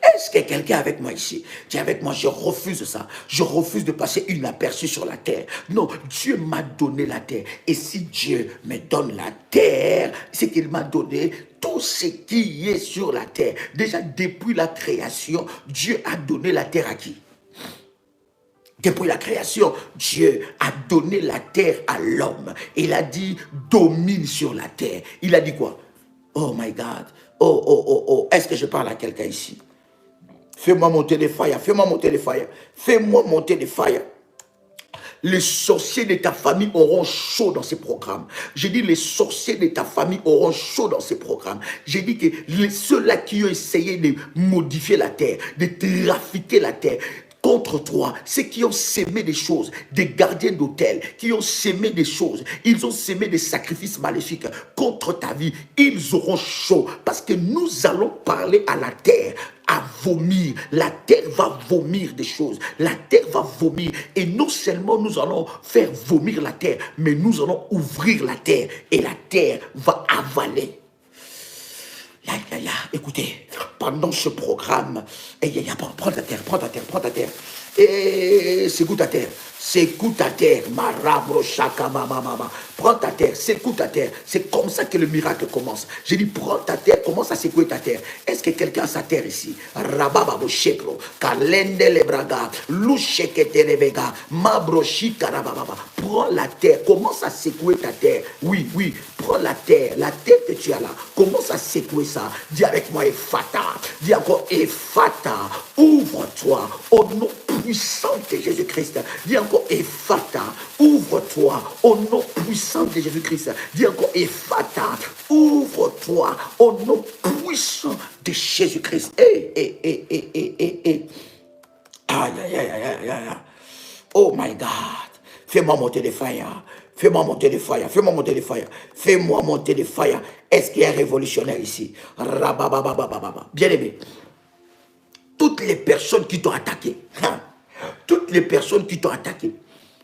Est-ce que quelqu'un est avec moi ici? Dis avec moi, je refuse ça. Je refuse de passer inaperçu sur la terre. Non, Dieu m'a donné la terre. Et si Dieu me donne la terre, c'est qu'il m'a donné tout ce qui est sur la terre. Déjà, depuis la création, Dieu a donné la terre à qui? Depuis la création, Dieu a donné la terre à l'homme. Il a dit, domine sur la terre. Il a dit quoi? Oh my God. Oh. Est-ce que je parle à quelqu'un ici? Fais-moi monter les fire, fais-moi monter les fire, fais-moi monter les fire. Les sorciers de ta famille auront chaud dans ces programmes. J'ai dit les sorciers de ta famille auront chaud dans ces programmes. J'ai dit que ceux-là qui ont essayé de modifier la terre, de trafiquer la terre, contre toi, ceux qui ont sémé des choses, des gardiens d'hôtel, qui ont sémé des choses, ils ont sémé des sacrifices maléfiques contre ta vie, ils auront chaud, parce que nous allons parler à la terre, à vomir. La terre va vomir des choses, la terre va vomir, et non seulement nous allons faire vomir la terre, mais nous allons ouvrir la terre, et la terre va avaler. Écoutez, pendant ce programme, prends ta terre, prends ta terre, prends ta terre. Et secoue ta terre, secoue ta terre, marabro shaka mama. Prends ta terre, secoue ta terre. C'est comme ça que le miracle commence. J'ai dit, prends ta terre, commence à secouer ta terre. Est-ce que quelqu'un a sa terre ici? Rabababo shekro, kalende lebraga, louchekete lebega, mabroshi karababa. Prends la terre, commence à secouer ta terre. Oui, prends la terre que tu as là. Commence à secouer ça. Dis avec moi, Ephata. Dis encore, Ephata. Ouvre-toi au nom puissant de Jésus-Christ. Dis encore, Ephata. Ouvre-toi au nom puissant de Jésus-Christ. Dis encore, Ephata. Ouvre-toi au nom puissant de Jésus-Christ. Aïe. Oh my God. Fais-moi monter des fire. Fais-moi monter des fire. Fais-moi monter des fire. Fais-moi monter des fire. Est-ce qu'il y a un révolutionnaire ici? Bien-aimé. Toutes les personnes qui t'ont attaqué. Toutes les personnes qui t'ont attaqué.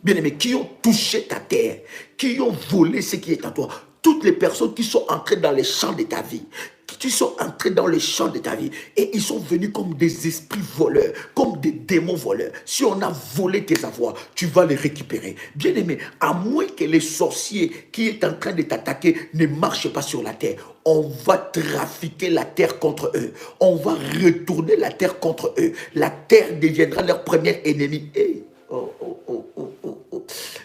Bien-aimé, qui ont touché ta terre. Qui ont volé ce qui est à toi. Toutes les personnes qui sont entrées dans les champs de ta vie. Qui sont entrés dans les champs de ta vie et ils sont venus comme des esprits voleurs, comme des démons voleurs. Si on a volé tes avoirs, tu vas les récupérer. Bien aimé, à moins que les sorciers qui est en train de t'attaquer ne marchent pas sur la terre, on va trafiquer la terre contre eux. On va retourner la terre contre eux. La terre deviendra leur premier ennemi. Hey.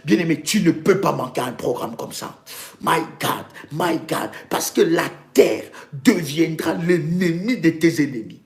Bien-aimé, tu ne peux pas manquer un programme comme ça. My God, parce que la terre deviendra l'ennemi de tes ennemis.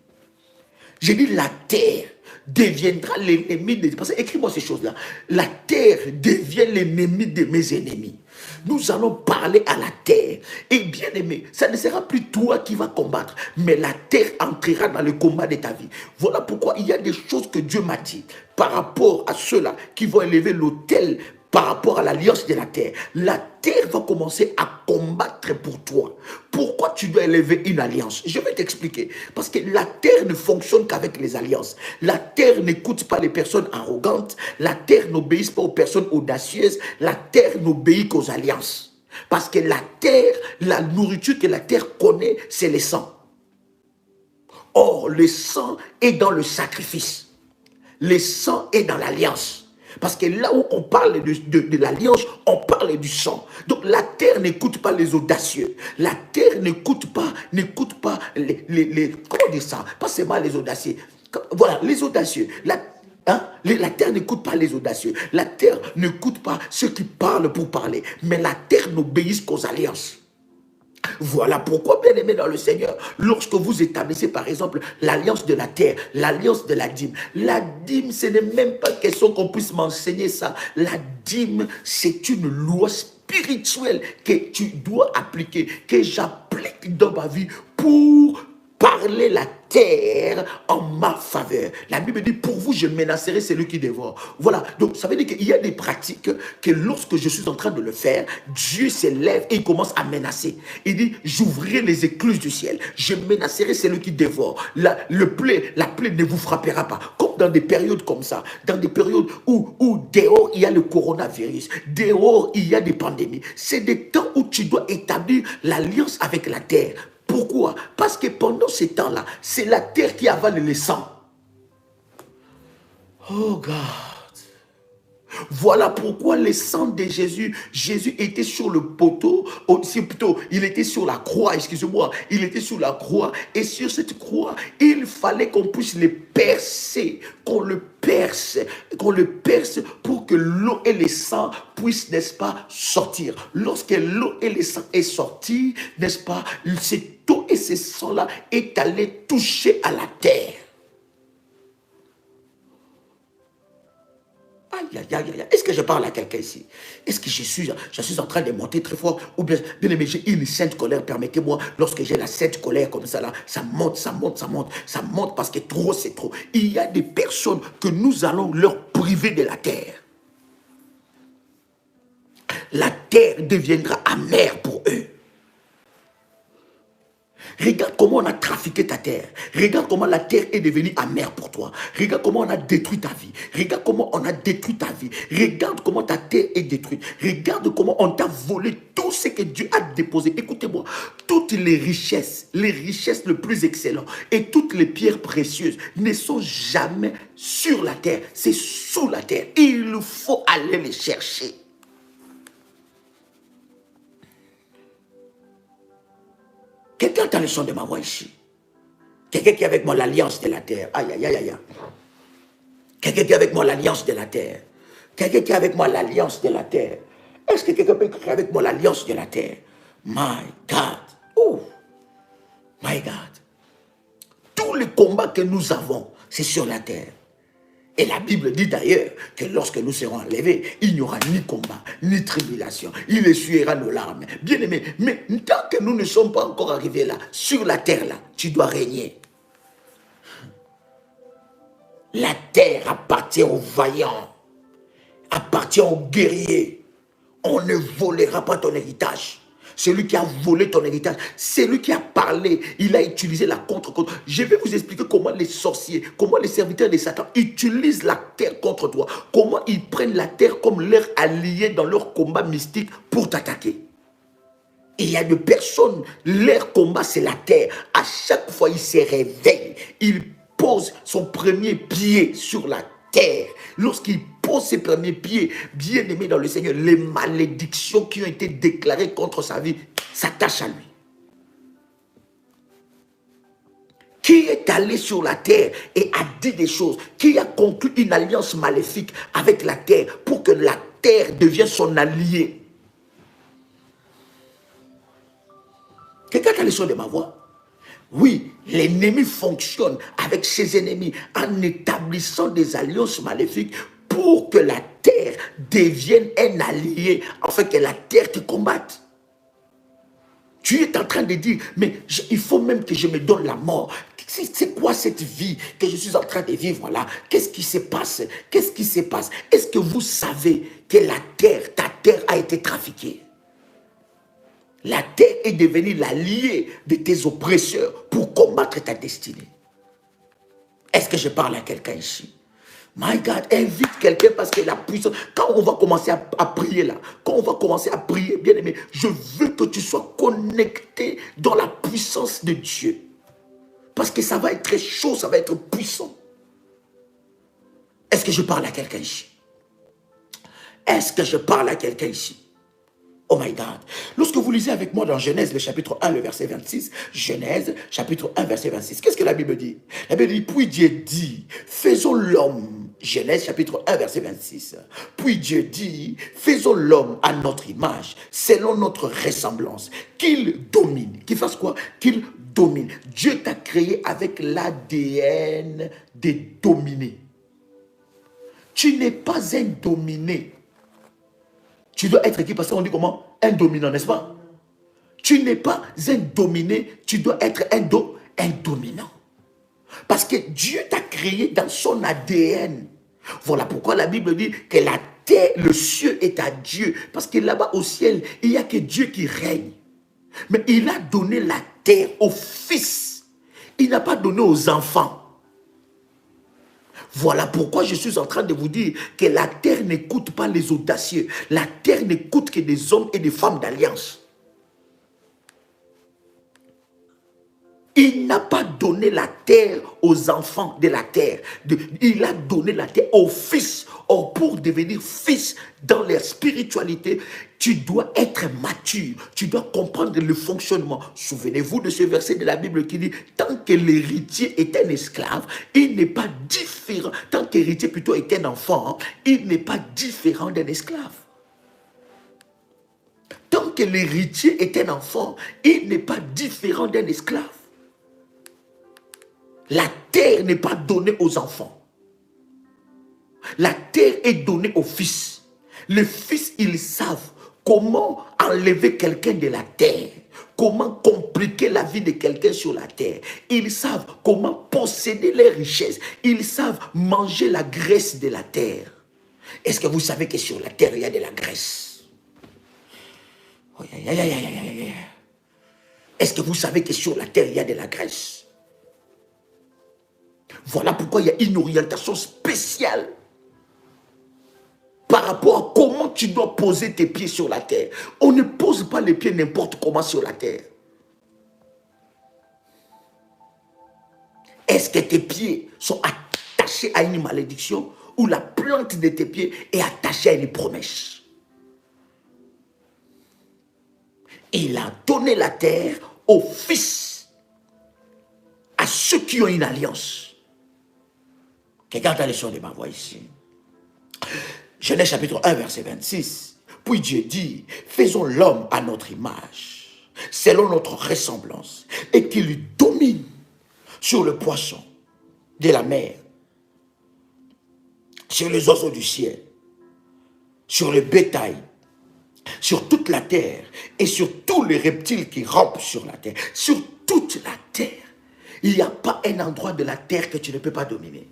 J'ai dit la terre deviendra l'ennemi de tes ennemis. Écris-moi ces choses-là. La terre devient l'ennemi de mes ennemis. Nous allons parler à la terre. Et bien aimé, ça ne sera plus toi qui vas combattre, mais la terre entrera dans le combat de ta vie. Voilà pourquoi il y a des choses que Dieu m'a dit par rapport à ceux-là qui vont élever l'autel par rapport à l'alliance de la terre. La terre va commencer à combattre pour toi. Pourquoi tu dois élever une alliance? Je vais t'expliquer. Parce que la terre ne fonctionne qu'avec les alliances. La terre n'écoute pas les personnes arrogantes. La terre n'obéit pas aux personnes audacieuses. La terre n'obéit qu'aux alliances. Parce que la terre, la nourriture que la terre connaît, c'est le sang. Or, le sang est dans le sacrifice. Le sang est dans l'alliance. Parce que là où on parle de l'alliance, on parle du sang. Donc la terre n'écoute pas les audacieux. La terre n'écoute pas les comment dire ça? Pas seulement les audacieux. Voilà, les audacieux. La terre n'écoute pas les audacieux. La terre n'écoute pas ceux qui parlent pour parler. Mais la terre n'obéit qu'aux alliances. Voilà pourquoi, bien aimé dans le Seigneur, lorsque vous établissez par exemple l'alliance de la terre, l'alliance de la dîme, ce n'est même pas question qu'on puisse m'enseigner ça. La dîme, c'est une loi spirituelle que tu dois appliquer, que j'applique dans ma vie pour parler la terre en ma faveur. La Bible dit, pour vous, je menacerai celui qui dévore. Voilà, donc ça veut dire qu'il y a des pratiques que lorsque je suis en train de le faire, Dieu s'élève et il commence à menacer. Il dit, j'ouvrirai les écluses du ciel, je menacerai celui qui dévore. La plaie ne vous frappera pas. Comme dans des périodes comme ça, dans des périodes où dehors il y a le coronavirus, dehors il y a des pandémies. C'est des temps où tu dois établir l'alliance avec la terre. Pourquoi? Parce que pendant ces temps-là, c'est la terre qui avale le sang. Oh God. Voilà pourquoi le sang de Jésus était sur le poteau, plutôt, il était sur la croix, excusez-moi, il était sur la croix, et sur cette croix, il fallait qu'on puisse le percer, qu'on le perce pour que l'eau et le sang puissent, n'est-ce pas, sortir. Lorsque l'eau et le sang est sorti, n'est-ce pas, cette eau et ce sang-là est allé toucher à la terre. Est-ce que je parle à quelqu'un ici? Est-ce que je suis en train de monter très fort? Ou bien aimé, j'ai une sainte colère. Permettez-moi, lorsque j'ai la sainte colère comme ça, là, ça monte parce que trop, c'est trop. Il y a des personnes que nous allons leur priver de la terre. La terre deviendra amère pour eux. Regarde comment on a trafiqué ta terre. Regarde comment la terre est devenue amère pour toi. Regarde comment on a détruit ta vie. Regarde comment on a détruit ta vie. Regarde comment ta terre est détruite. Regarde comment on t'a volé tout ce que Dieu a déposé. Écoutez-moi, toutes les richesses les plus excellentes et toutes les pierres précieuses ne sont jamais sur la terre. C'est sous la terre. Il faut aller les chercher. Quelqu'un entend le son de ma voix ici. Quelqu'un qui est avec moi l'alliance de la terre. Aïe, aïe, aïe, aïe. Quelqu'un qui est avec moi l'alliance de la terre. Quelqu'un qui est avec moi l'alliance de la terre. Est-ce que quelqu'un peut être avec moi l'alliance de la terre? My God. Oh. My God. Tous les combats que nous avons, c'est sur la terre. Et la Bible dit d'ailleurs que lorsque nous serons enlevés, il n'y aura ni combat, ni tribulation. Il essuiera nos larmes. Bien aimé, mais tant que nous ne sommes pas encore arrivés là, sur la terre là, tu dois régner. La terre appartient aux vaillants, appartient aux guerriers. On ne volera pas ton héritage. Celui qui a volé ton héritage, c'est lui qui a parlé, il a utilisé la contre-contre. Je vais vous expliquer comment les sorciers, comment les serviteurs de Satan utilisent la terre contre toi. Comment ils prennent la terre comme leur allié dans leur combat mystique pour t'attaquer. Il y a des personnes, leur combat c'est la terre. À chaque fois il se réveille, il pose son premier pied sur la terre. Lorsqu'il pose ses premiers pieds, bien aimé dans le Seigneur, les malédictions qui ont été déclarées contre sa vie s'attachent à lui. Qui est allé sur la terre et a dit des choses, qui a conclu une alliance maléfique avec la terre pour que la terre devienne son allié. Quelqu'un a le son de ma voix? Oui, l'ennemi fonctionne avec ses ennemis en établissant des alliances maléfiques pour que la terre devienne un allié, afin que la terre te combatte. Tu es en train de dire, mais il faut même que je me donne la mort. C'est quoi cette vie que je suis en train de vivre là? Qu'est-ce qui se passe? Qu'est-ce qui se passe? Est-ce que vous savez que la terre, ta terre a été trafiquée? La terre est devenue l'allié de tes oppresseurs pour combattre ta destinée. Est-ce que je parle à quelqu'un ici? My God, invite quelqu'un parce que la puissance, quand on va commencer à prier là, quand on va commencer à prier, bien aimé, je veux que tu sois connecté dans la puissance de Dieu. Parce que ça va être très chaud, ça va être puissant. Est-ce que je parle à quelqu'un ici? Est-ce que je parle à quelqu'un ici? Oh my God. Lorsque vous lisez avec moi dans Genèse, le chapitre 1, le verset 26, Genèse, chapitre 1, verset 26, qu'est-ce que la Bible dit? La Bible dit, puis Dieu dit, faisons l'homme Genèse chapitre 1, verset 26. Puis Dieu dit, faisons l'homme à notre image, selon notre ressemblance, qu'il domine. Qu'il fasse quoi? Qu'il domine. Dieu t'a créé avec l'ADN de dominer. Tu n'es pas un dominé. Tu dois être qui? Parce qu'on dit comment? Un dominant, n'est-ce pas? Tu n'es pas un dominé, tu dois être un dominant. Parce que Dieu t'a créé dans son ADN. Voilà pourquoi la Bible dit que la terre, le ciel est à Dieu. Parce que là-bas au ciel, il n'y a que Dieu qui règne. Mais il a donné la terre aux fils. Il n'a pas donné aux enfants. Voilà pourquoi je suis en train de vous dire que la terre n'écoute pas les audacieux. La terre n'écoute que des hommes et des femmes d'alliance. Il n'a pas donné la terre aux enfants de la terre. Il a donné la terre aux fils. Or, pour devenir fils dans leur spiritualité, tu dois être mature. Tu dois comprendre le fonctionnement. Souvenez-vous de ce verset de la Bible qui dit, tant que l'héritier est un esclave, il n'est pas différent. Tant qu'héritier plutôt est un enfant, il n'est pas différent d'un esclave. Tant que l'héritier est un enfant, il n'est pas différent d'un esclave. La terre n'est pas donnée aux enfants. La terre est donnée aux fils. Les fils, ils savent comment enlever quelqu'un de la terre. Comment compliquer la vie de quelqu'un sur la terre. Ils savent comment posséder les richesses. Ils savent manger la graisse de la terre. Est-ce que vous savez que sur la terre, il y a de la graisse? Est-ce que vous savez que sur la terre, il y a de la graisse? Voilà pourquoi il y a une orientation spéciale par rapport à comment tu dois poser tes pieds sur la terre. On ne pose pas les pieds n'importe comment sur la terre. Est-ce que tes pieds sont attachés à une malédiction ou la plante de tes pieds est attachée à une promesse? Il a donné la terre aux fils, à ceux qui ont une alliance. Quelqu'un a le son de ma voix ici. Genèse chapitre 1, verset 26. Puis Dieu dit, faisons l'homme à notre image, selon notre ressemblance, et qu'il domine sur le poisson de la mer, sur les oiseaux du ciel, sur le bétail, sur toute la terre, et sur tous les reptiles qui rampent sur la terre. Sur toute la terre. Il n'y a pas un endroit de la terre que tu ne peux pas dominer.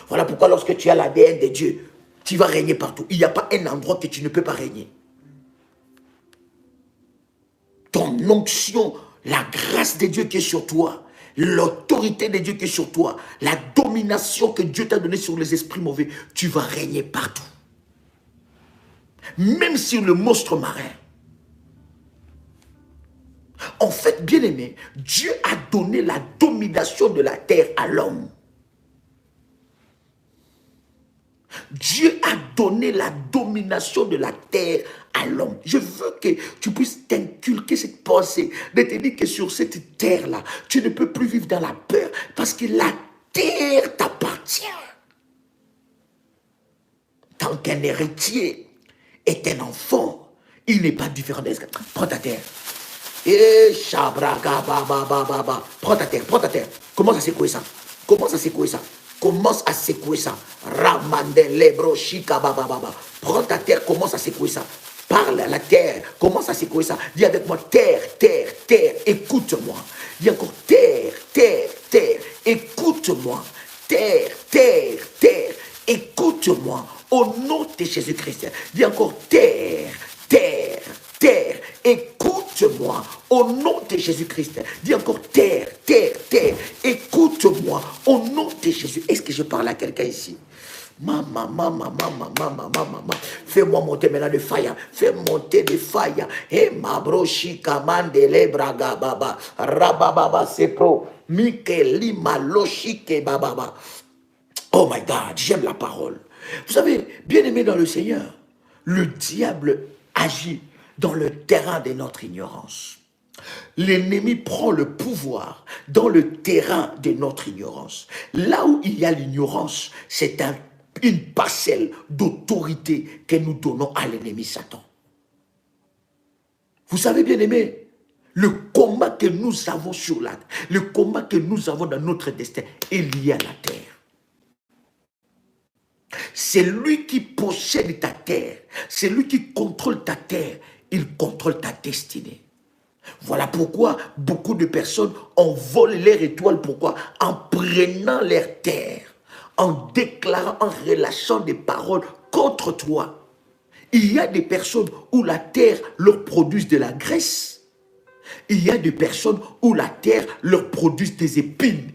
Voilà pourquoi lorsque tu as l'ADN de Dieu, tu vas régner partout. Il n'y a pas un endroit que tu ne peux pas régner. Ton onction, la grâce de Dieu qui est sur toi, l'autorité de Dieu qui est sur toi, la domination que Dieu t'a donnée sur les esprits mauvais, tu vas régner partout. Même sur le monstre marin. En fait, bien aimé, Dieu a donné la domination de la terre à l'homme. Dieu a donné la domination de la terre à l'homme. Je veux que tu puisses t'inculquer cette pensée, de te dire que sur cette terre-là, tu ne peux plus vivre dans la peur parce que la terre t'appartient. Tant qu'un héritier est un enfant, il n'est pas différent d'un esclave. Prends ta terre. Et chabraga, prends ta terre, prends ta terre. Commence à secouer ça. Commence à secouer ça. Commence à secouer ça. Ramandele brochika bababa. Prends ta terre, commence à secouer ça. Parle à la terre, commence à secouer ça. Dis avec moi, terre, terre, terre, écoute-moi. Dis encore, terre, terre, terre, écoute-moi. Terre, terre, terre, écoute-moi. Au nom de Jésus-Christ. Dis encore, terre, terre, terre, écoute-moi. Au nom de Jésus-Christ. Dis encore, terre, terre, terre, écoute-moi. Au nom de Jésus. Est-ce que je parle à quelqu'un ici? Maman. Fais-moi monter maintenant de faille. Fais monter de faille. Et ma brochi kamandele braga baba. Rababa sepro. Mikeli maloshike bababa. Oh my God, j'aime la parole. Vous savez, bien aimé dans le Seigneur, le diable agit dans le terrain de notre ignorance. L'ennemi prend le pouvoir dans le terrain de notre ignorance. Là où il y a l'ignorance, c'est une parcelle d'autorité que nous donnons à l'ennemi Satan. Vous savez bien aimé, le combat que nous avons sur la terre, le combat que nous avons dans notre destin est lié à la terre. C'est lui qui possède ta terre, c'est lui qui contrôle ta terre, il contrôle ta destinée. Voilà pourquoi beaucoup de personnes envolent leur étoile. Pourquoi? En prenant leur terre, en déclarant, en relâchant des paroles contre toi. Il y a des personnes où la terre leur produit de la graisse. Il y a des personnes où la terre leur produit des épines.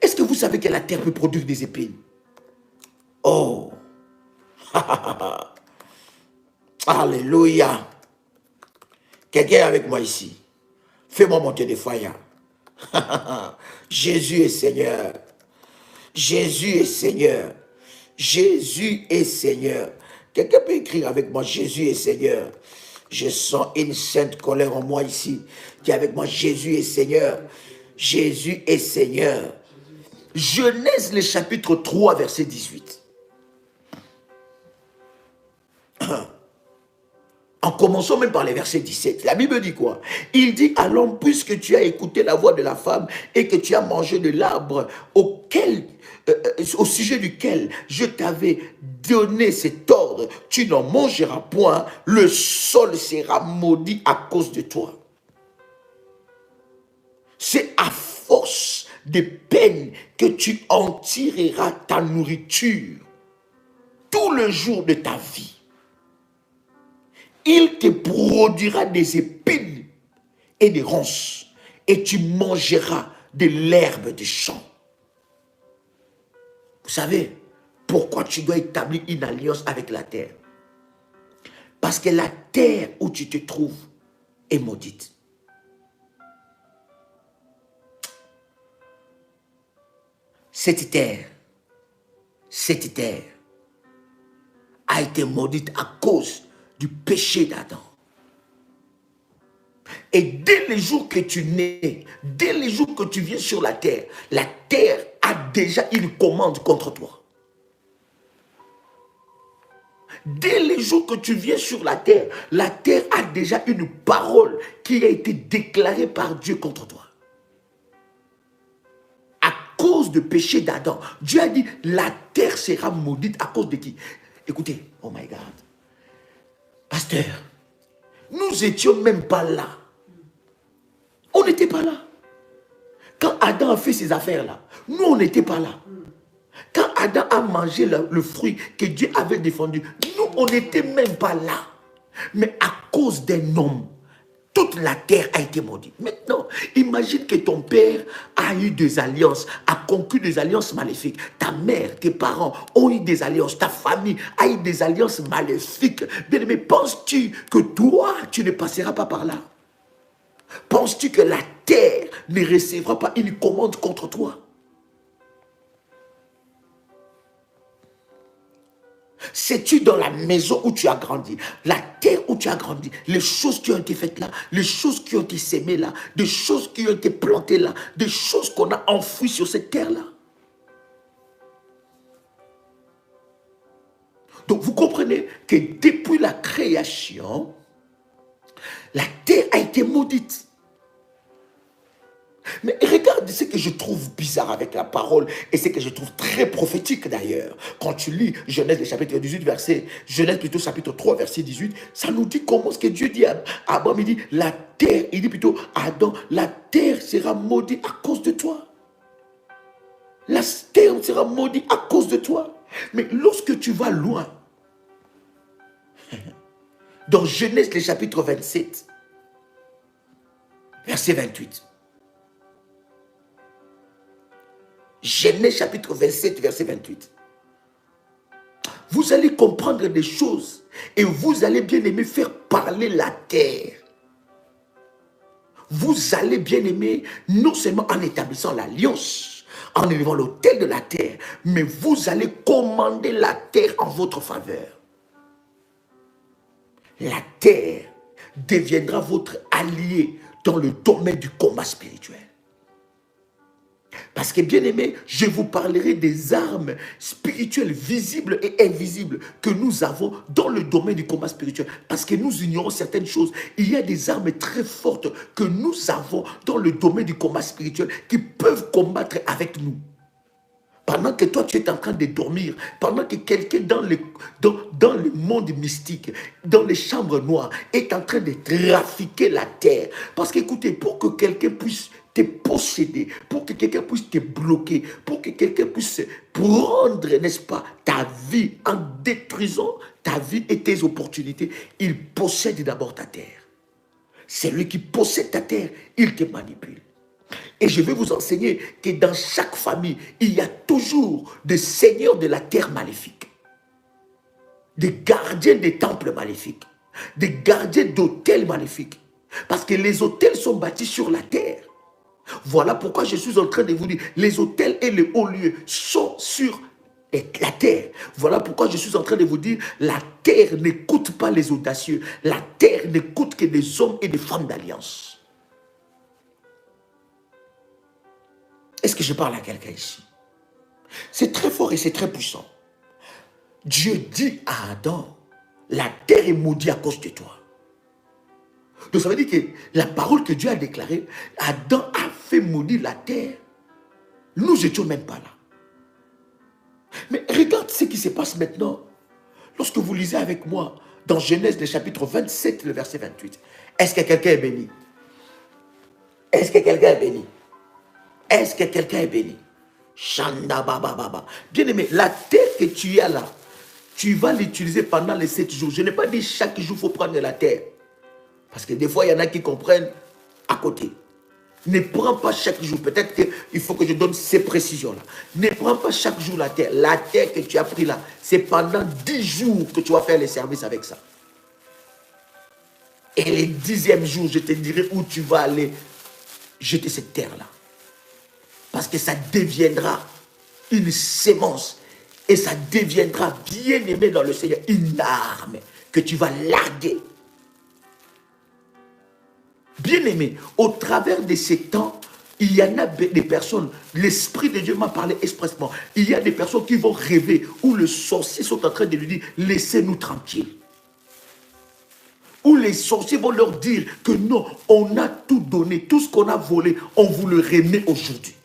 Est-ce que vous savez que la terre peut produire des épines? Oh! Alléluia! Quelqu'un est avec moi ici. Fais-moi monter des foyers. Jésus est Seigneur. Jésus est Seigneur. Jésus est Seigneur. Quelqu'un peut écrire avec moi, Jésus est Seigneur. Je sens une sainte colère en moi ici. Qui est avec moi, Jésus est Seigneur. Jésus est Seigneur. Genèse, le chapitre 3, verset 18. En commençant même par les versets 17, la Bible dit quoi? Il dit, allons, puisque tu as écouté la voix de la femme et que tu as mangé de l'arbre au sujet duquel je t'avais donné cet ordre, tu n'en mangeras point, le sol sera maudit à cause de toi. C'est à force de peine que tu en tireras ta nourriture tout le jour de ta vie. Il te produira des épines et des ronces, et tu mangeras de l'herbe du champ. Vous savez pourquoi tu dois établir une alliance avec la terre? Parce que la terre où tu te trouves est maudite. Cette terre a été maudite à cause du péché d'Adam. Et dès les jours que tu nais, dès les jours que tu viens sur la terre a déjà une commande contre toi. Dès les jours que tu viens sur la terre a déjà une parole qui a été déclarée par Dieu contre toi. À cause du péché d'Adam, Dieu a dit, la terre sera maudite à cause de qui? Écoutez, oh my God. Pasteur, nous n'étions même pas là. On n'était pas là. Quand Adam a fait ces affaires-là, nous, on n'était pas là. Quand Adam a mangé le fruit que Dieu avait défendu, nous, on n'était même pas là. Mais à cause d'un homme, toute la terre a été maudite. Maintenant, imagine que ton père a eu des alliances, a conclu des alliances maléfiques. Ta mère, tes parents ont eu des alliances. Ta famille a eu des alliances maléfiques. Bien-aimé, penses-tu que toi, tu ne passeras pas par là? Penses-tu que la terre ne recevra pas une commande contre toi? Sais-tu dans la maison où tu as grandi, la terre où tu as grandi, les choses qui ont été faites là, les choses qui ont été semées là, des choses qui ont été plantées là, des choses qu'on a enfouies sur cette terre-là? Donc vous comprenez que depuis la création, la terre a été maudite. Mais regarde ce que je trouve bizarre avec la parole et ce que je trouve très prophétique d'ailleurs. Quand tu lis Genèse le chapitre 18 Genèse plutôt chapitre 3 verset 18, ça nous dit comment ce que Dieu dit à Abraham. Il dit la terre, il dit plutôt à Adam, la terre sera maudite à cause de toi. La terre sera maudite à cause de toi. Mais lorsque tu vas loin, dans Genèse le chapitre 27, verset 28, Genèse chapitre 27, verset 28. Vous allez comprendre des choses et vous allez bien aimer faire parler la terre. Vous allez bien aimer non seulement en établissant l'alliance, en élevant l'autel de la terre, mais vous allez commander la terre en votre faveur. La terre deviendra votre allié dans le domaine du combat spirituel. Parce que bien aimé, je vous parlerai des armes spirituelles visibles et invisibles que nous avons dans le domaine du combat spirituel. Parce que nous ignorons certaines choses. Il y a des armes très fortes que nous avons dans le domaine du combat spirituel qui peuvent combattre avec nous. Pendant que toi tu es en train de dormir, pendant que quelqu'un dans le monde mystique, dans les chambres noires, est en train de trafiquer la terre. Parce qu'écoutez, pour que quelqu'un puisse te posséder, pour que quelqu'un puisse te bloquer, pour que quelqu'un puisse prendre, n'est-ce pas, ta vie en détruisant ta vie et tes opportunités, il possède d'abord ta terre. C'est lui qui possède ta terre, il te manipule. Et je vais vous enseigner que dans chaque famille, il y a toujours des seigneurs de la terre maléfiques, des gardiens des temples maléfiques, des gardiens d'hôtels maléfiques. Parce que les hôtels sont bâtis sur la terre. Voilà pourquoi je suis en train de vous dire, les hôtels et les hauts lieux sont sur la terre. Voilà pourquoi je suis en train de vous dire, la terre n'écoute pas les audacieux. La terre n'écoute que des hommes et des femmes d'alliance. Est-ce que je parle à quelqu'un ici? C'est très fort et c'est très puissant. Dieu dit à Adam, la terre est maudite à cause de toi. Donc ça veut dire que la parole que Dieu a déclarée, Adam a fait maudire la terre. Nous n'étions même pas là. Mais regarde ce qui se passe maintenant. Lorsque vous lisez avec moi dans Genèse, le chapitre 27, le verset 28. Est-ce que quelqu'un est béni? Est-ce que quelqu'un est béni? Est-ce que quelqu'un est béni? Chanda baba baba. Bien aimé, la terre que tu as là, tu vas l'utiliser pendant les 7 jours. Je n'ai pas dit chaque jour il faut prendre la terre. Parce que des fois, il y en a qui comprennent à côté. Ne prends pas chaque jour. Peut-être qu'il faut que je donne ces précisions-là. Ne prends pas chaque jour la terre. La terre que tu as pris là, c'est pendant 10 jours que tu vas faire les services avec ça. Et les 10e jour, je te dirai où tu vas aller jeter cette terre-là. Parce que ça deviendra une sémence. Et ça deviendra, bien aimé dans le Seigneur, une arme que tu vas larguer. Bien aimé, au travers de ces temps, il y en a des personnes, l'Esprit de Dieu m'a parlé expressement. Il y a des personnes qui vont rêver où les sorciers sont en train de lui dire, laissez-nous tranquilles. Où les sorciers vont leur dire que non, on a tout donné, tout ce qu'on a volé, on vous le remet aujourd'hui.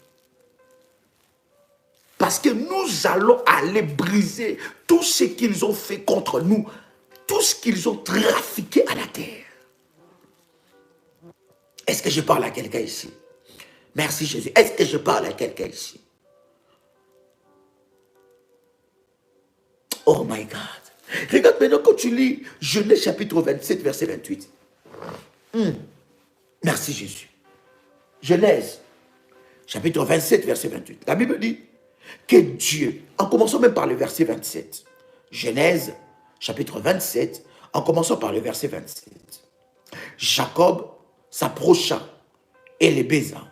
Parce que nous allons aller briser tout ce qu'ils ont fait contre nous, tout ce qu'ils ont trafiqué à la terre. Est-ce que je parle à quelqu'un ici? Merci Jésus. Est-ce que je parle à quelqu'un ici? Oh my God. Regarde maintenant quand tu lis Genèse chapitre 27, verset 28. Merci Jésus. Genèse chapitre 27, verset 28. La Bible dit que Dieu, en commençant même par le verset 27, Genèse chapitre 27, en commençant par le verset 27, Jacob s'approcha et les baisa.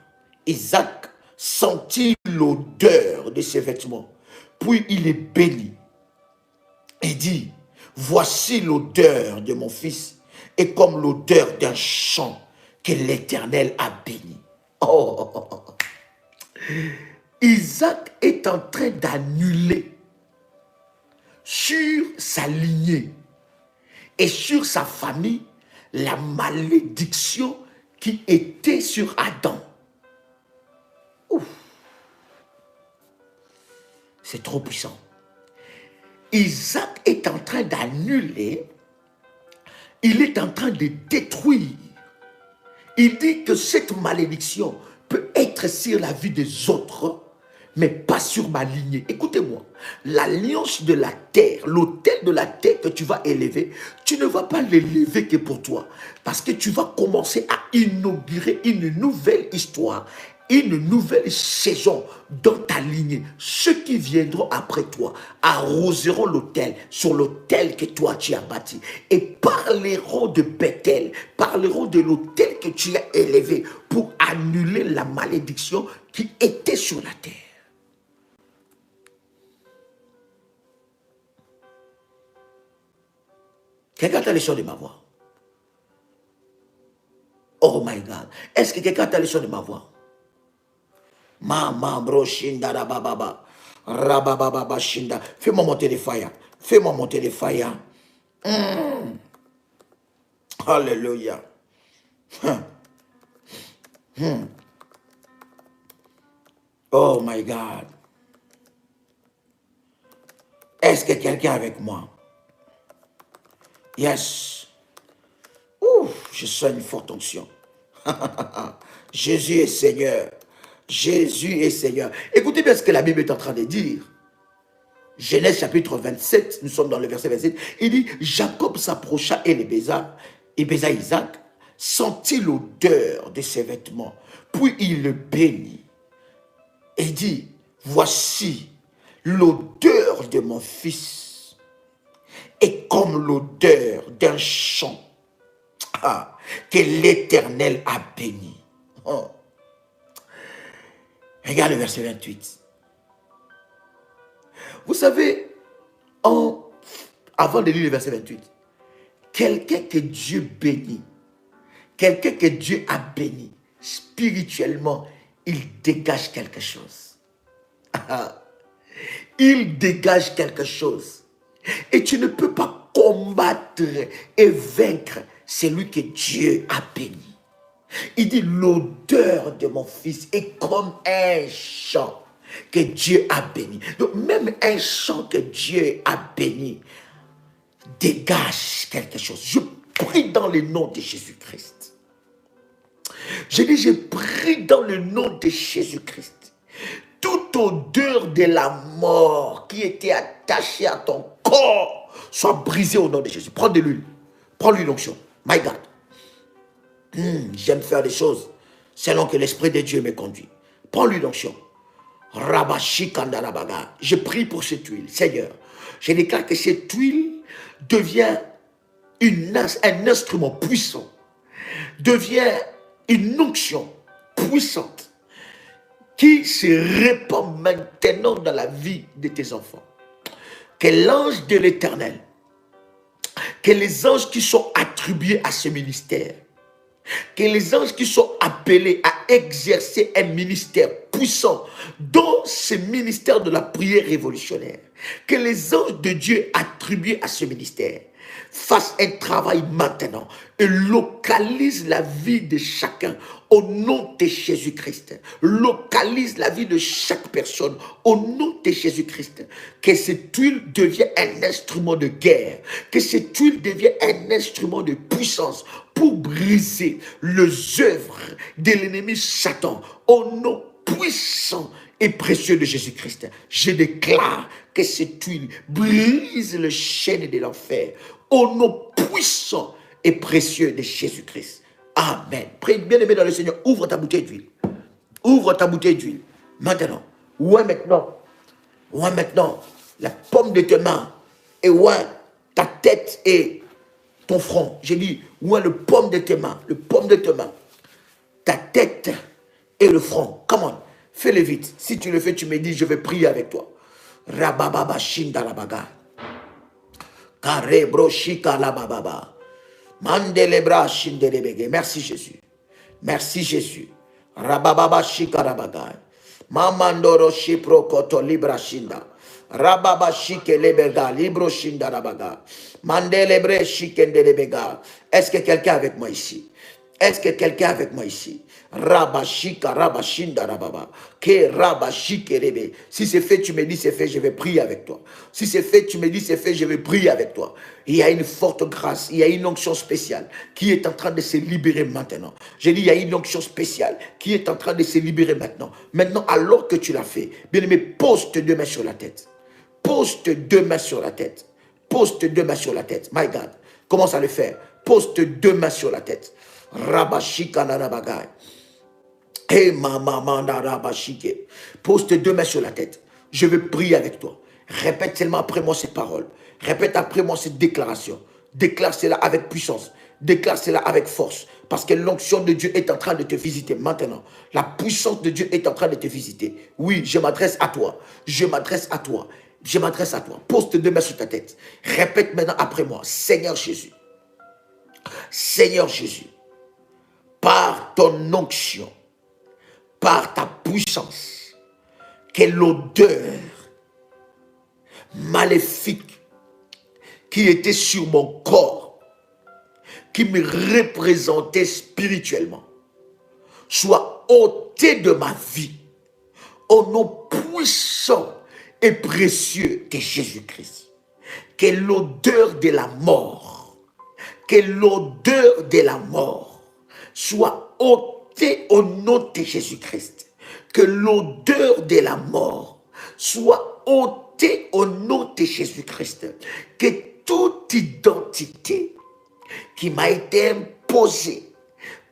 Isaac sentit l'odeur de ses vêtements, puis il les bénit et dit, voici l'odeur de mon fils, et comme l'odeur d'un champ que l'Éternel a béni. Oh. Isaac est en train d'annuler sur sa lignée et sur sa famille la malédiction qui était sur Adam. C'est trop puissant. Isaac est en train d'annuler, il est en train de détruire. Il dit que cette malédiction peut être sur la vie des autres, mais pas sur ma lignée. Écoutez-moi, l'alliance de la terre, l'autel de la terre que tu vas élever, tu ne vas pas l'élever que pour toi. Parce que tu vas commencer à inaugurer une nouvelle histoire, une nouvelle saison dans ta lignée. Ceux qui viendront après toi arroseront l'autel sur l'autel que toi tu as bâti et parleront de Bethel, parleront de l'autel que tu as élevé pour annuler la malédiction qui était sur la terre. Regarde les sons de ma voix. Est-ce que quelqu'un a le son de ma voix? Mama broshinda rabababa. Rabababa shinda. Fais-moi monter les fire. Fais-moi monter les fire. Alléluia. Oh my God. Est-ce que quelqu'un est avec moi? Yes. Ouf, je sens une forte onction. Jésus est Seigneur. Jésus est Seigneur. Écoutez bien ce que la Bible est en train de dire. Genèse chapitre 27, nous sommes dans le verset 27. Il dit, Jacob s'approcha et le baisa. Il baisa Isaac, sentit l'odeur de ses vêtements. Puis il le bénit. Et dit, voici l'odeur de mon fils est comme l'odeur d'un champ que l'Éternel a béni. Oh. Regarde le verset 28. Vous savez, avant de lire le verset 28, quelqu'un que Dieu bénit, quelqu'un que Dieu a béni, spirituellement, il dégage quelque chose. Il dégage quelque chose. Et tu ne peux pas combattre et vaincre celui que Dieu a béni. Il dit, l'odeur de mon fils est comme un champ que Dieu a béni. Donc même un champ que Dieu a béni dégage quelque chose. Je prie dans le nom de Jésus-Christ. Je dis, je prie dans le nom de Jésus-Christ. Toute odeur de la mort qui était attachée à ton corps soit brisée au nom de Jésus. Prends de l'huile. Prends l'huile l'onction. My God. J'aime faire des choses selon que l'Esprit de Dieu me conduit. Prends l'huile l'onction. Je prie pour cette huile, Seigneur. Je déclare que cette huile devient un instrument puissant, devient une onction puissante qui se répand maintenant dans la vie de tes enfants. Que l'ange de l'Éternel, que les anges qui sont attribués à ce ministère, que les anges qui sont appelés à exercer un ministère puissant dans ce ministère de la prière révolutionnaire, que les anges de Dieu attribués à ce ministère fassent un travail maintenant et localisent la vie de chacun au nom de Jésus-Christ. Localise la vie de chaque personne au nom de Jésus-Christ. Que cette huile devienne un instrument de guerre, que cette huile devienne un instrument de puissance pour briser les œuvres de l'ennemi Satan au nom puissant et précieux de Jésus-Christ. Je déclare que cette huile brise le chaîne de l'enfer au nom puissant et précieux de Jésus-Christ. Amen. Prie bien-aimé dans le Seigneur, ouvre ta bouteille d'huile. Ouvre ta bouteille d'huile. Maintenant. Ouais, maintenant. Ouais, maintenant. La paume de tes mains. Et ouais, ta tête et ton front. J'ai dit, ouais, le paume de tes mains. Le paume de tes mains. Ta tête et le front. Come on. Fais-le vite. Si tu le fais, tu me dis, je vais prier avec toi. Rabababa shinda rabaga. Kare broshika la bababa. Mandelebra shindelebege. Merci Jésus. Merci Jésus. Rabababa shika rabaga. Mamandoro shipro koto libra shinda. Rababa shike lebega libro shinda rabaga. Mandelebre shikendelebega. Est-ce que quelqu'un est avec moi ici? Est-ce que quelqu'un est avec moi ici? Rabashika, rabashinda, rababa. Ke rabashike rebe. Si c'est fait, tu me dis c'est fait, je vais prier avec toi. Si c'est fait, tu me dis c'est fait, je vais prier avec toi. Il y a une forte grâce, il y a une onction spéciale qui est en train de se libérer maintenant. J'ai dit, il y a une onction spéciale qui est en train de se libérer maintenant. Maintenant, alors que tu l'as fait, bien aimé, pose tes deux mains sur la tête. Pose tes deux mains sur la tête. Pose tes deux mains sur la tête. My God, commence à le faire. Pose tes deux mains sur la tête. Rabashika narabagai. Hey maman rabashike. Pose tes deux mains sur la tête. Je vais prier avec toi. Répète seulement après moi ces paroles. Répète après moi cette déclaration. Déclare cela avec puissance. Déclare cela avec force. Parce que l'onction de Dieu est en train de te visiter maintenant. La puissance de Dieu est en train de te visiter. Oui, je m'adresse à toi. Je m'adresse à toi. Je m'adresse à toi. Pose tes deux mains sur ta tête. Répète maintenant après moi. Seigneur Jésus. Seigneur Jésus. par ton onction, par ta puissance, que l'odeur maléfique qui était sur mon corps, qui me représentait spirituellement, soit ôtée de ma vie, au nom puissant et précieux de Jésus-Christ. Que l'odeur de la mort, que l'odeur de la mort soit ôtée au nom de Jésus-Christ. Que l'odeur de la mort soit ôtée au nom de Jésus-Christ. Que toute identité qui m'a été imposée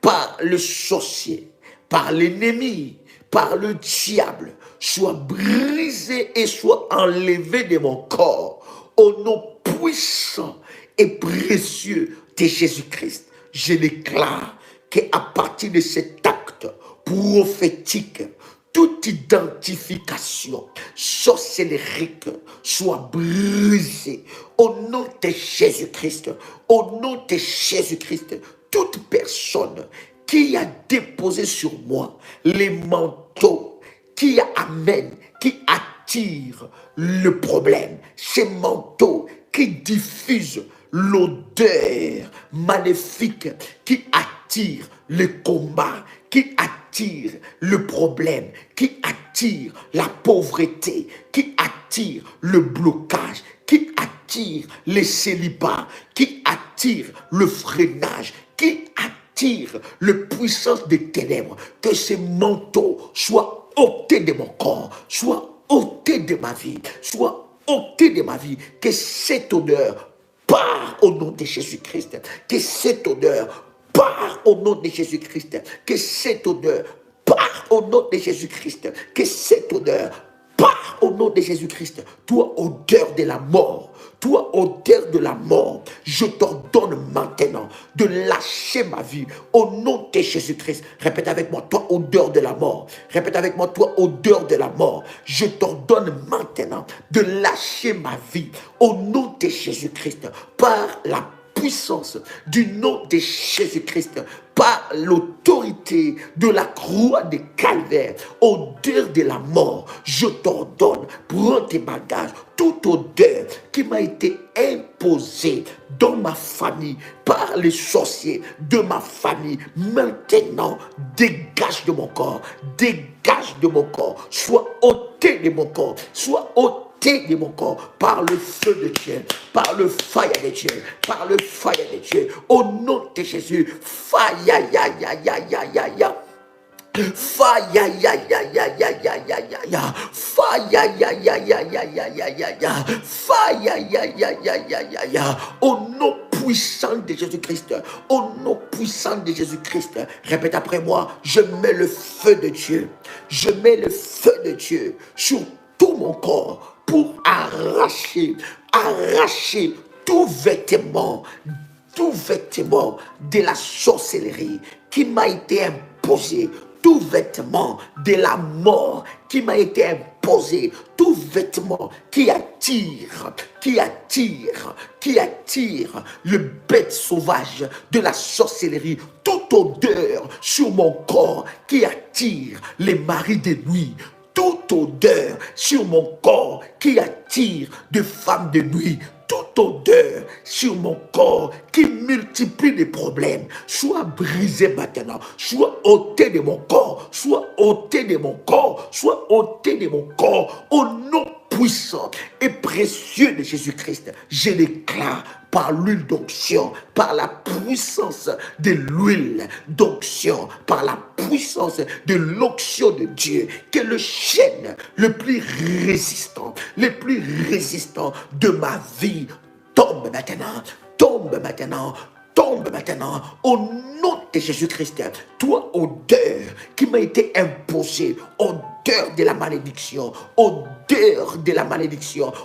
par le sorcier, par l'ennemi, par le diable, soit brisée et soit enlevée de mon corps au nom puissant et précieux de Jésus-Christ. Je déclare qu'à partir de cet acte prophétique, toute identification sorcellérique soit brisée au nom de Jésus-Christ. Au nom de Jésus-Christ, toute personne qui a déposé sur moi les manteaux qui amènent, qui attirent le problème, ces manteaux qui diffusent l'odeur maléfique, qui attire le combat, qui attire le problème, qui attire la pauvreté, qui attire le blocage, qui attire les célibats, qui attire le freinage, qui attire la puissance des ténèbres, que ces manteaux soient ôtés de mon corps, soient ôtés de ma vie, soient ôtés de ma vie, que cette odeur part au nom de Jésus-Christ, que cette odeur part au nom de Jésus-Christ, que cette odeur part au nom de Jésus-Christ, que cette odeur part au nom de Jésus-Christ. Toi, odeur de la mort, toi, odeur de la mort, je t'ordonne maintenant de lâcher ma vie au nom de Jésus-Christ. Répète avec moi, toi, odeur de la mort. Répète avec moi, toi, odeur de la mort. Je t'ordonne maintenant de lâcher ma vie au nom de Jésus-Christ par la puissance du nom de Jésus-Christ, par l'autorité de la croix de Calvaire, odeur de la mort, je t'ordonne, prends tes bagages, toute odeur qui m'a été imposée dans ma famille, par les sorciers de ma famille, maintenant, dégage de mon corps, sois ôté de mon corps, sois ôté de mon corps par le feu de Dieu, par le fire de Dieu, par le fire de Dieu, au nom de Jésus, fire, ya, ya, ya, ya, ya, ya, ya. Fire, ya, ya, ya, ya, ya, ya, ya, ya, ya. Fire, ya, ya, ya, ya, ya, ya, ya, ya. Fire, ya, ya, ya, ya, ya, ya. Au nom puissant de Jésus-Christ, au nom puissant de Jésus-Christ, répète après moi, je mets le feu de Dieu, je mets le feu de Dieu sur tout mon corps pour arracher tout vêtement de la sorcellerie qui m'a été imposé, tout vêtement de la mort qui m'a été imposé, tout vêtement qui attire le bête sauvage de la sorcellerie, toute odeur sur mon corps qui attire les maris de nuit, toute odeur sur mon corps qui attire des femmes de nuit, toute odeur sur mon corps qui multiplie des problèmes, soit brisée maintenant, soit ôtée de mon corps, soit ôtée de mon corps, soit ôtée de mon corps, au nom puissant et précieux de Jésus-Christ. Je déclare par l'huile d'onction, par la puissance de l'huile d'onction, par la puissance de l'onction de Dieu, que le chêne le plus résistant de ma vie tombe maintenant, au nom de Jésus-Christ. Toi, odeur qui m'a été imposée, odeur de la malédiction,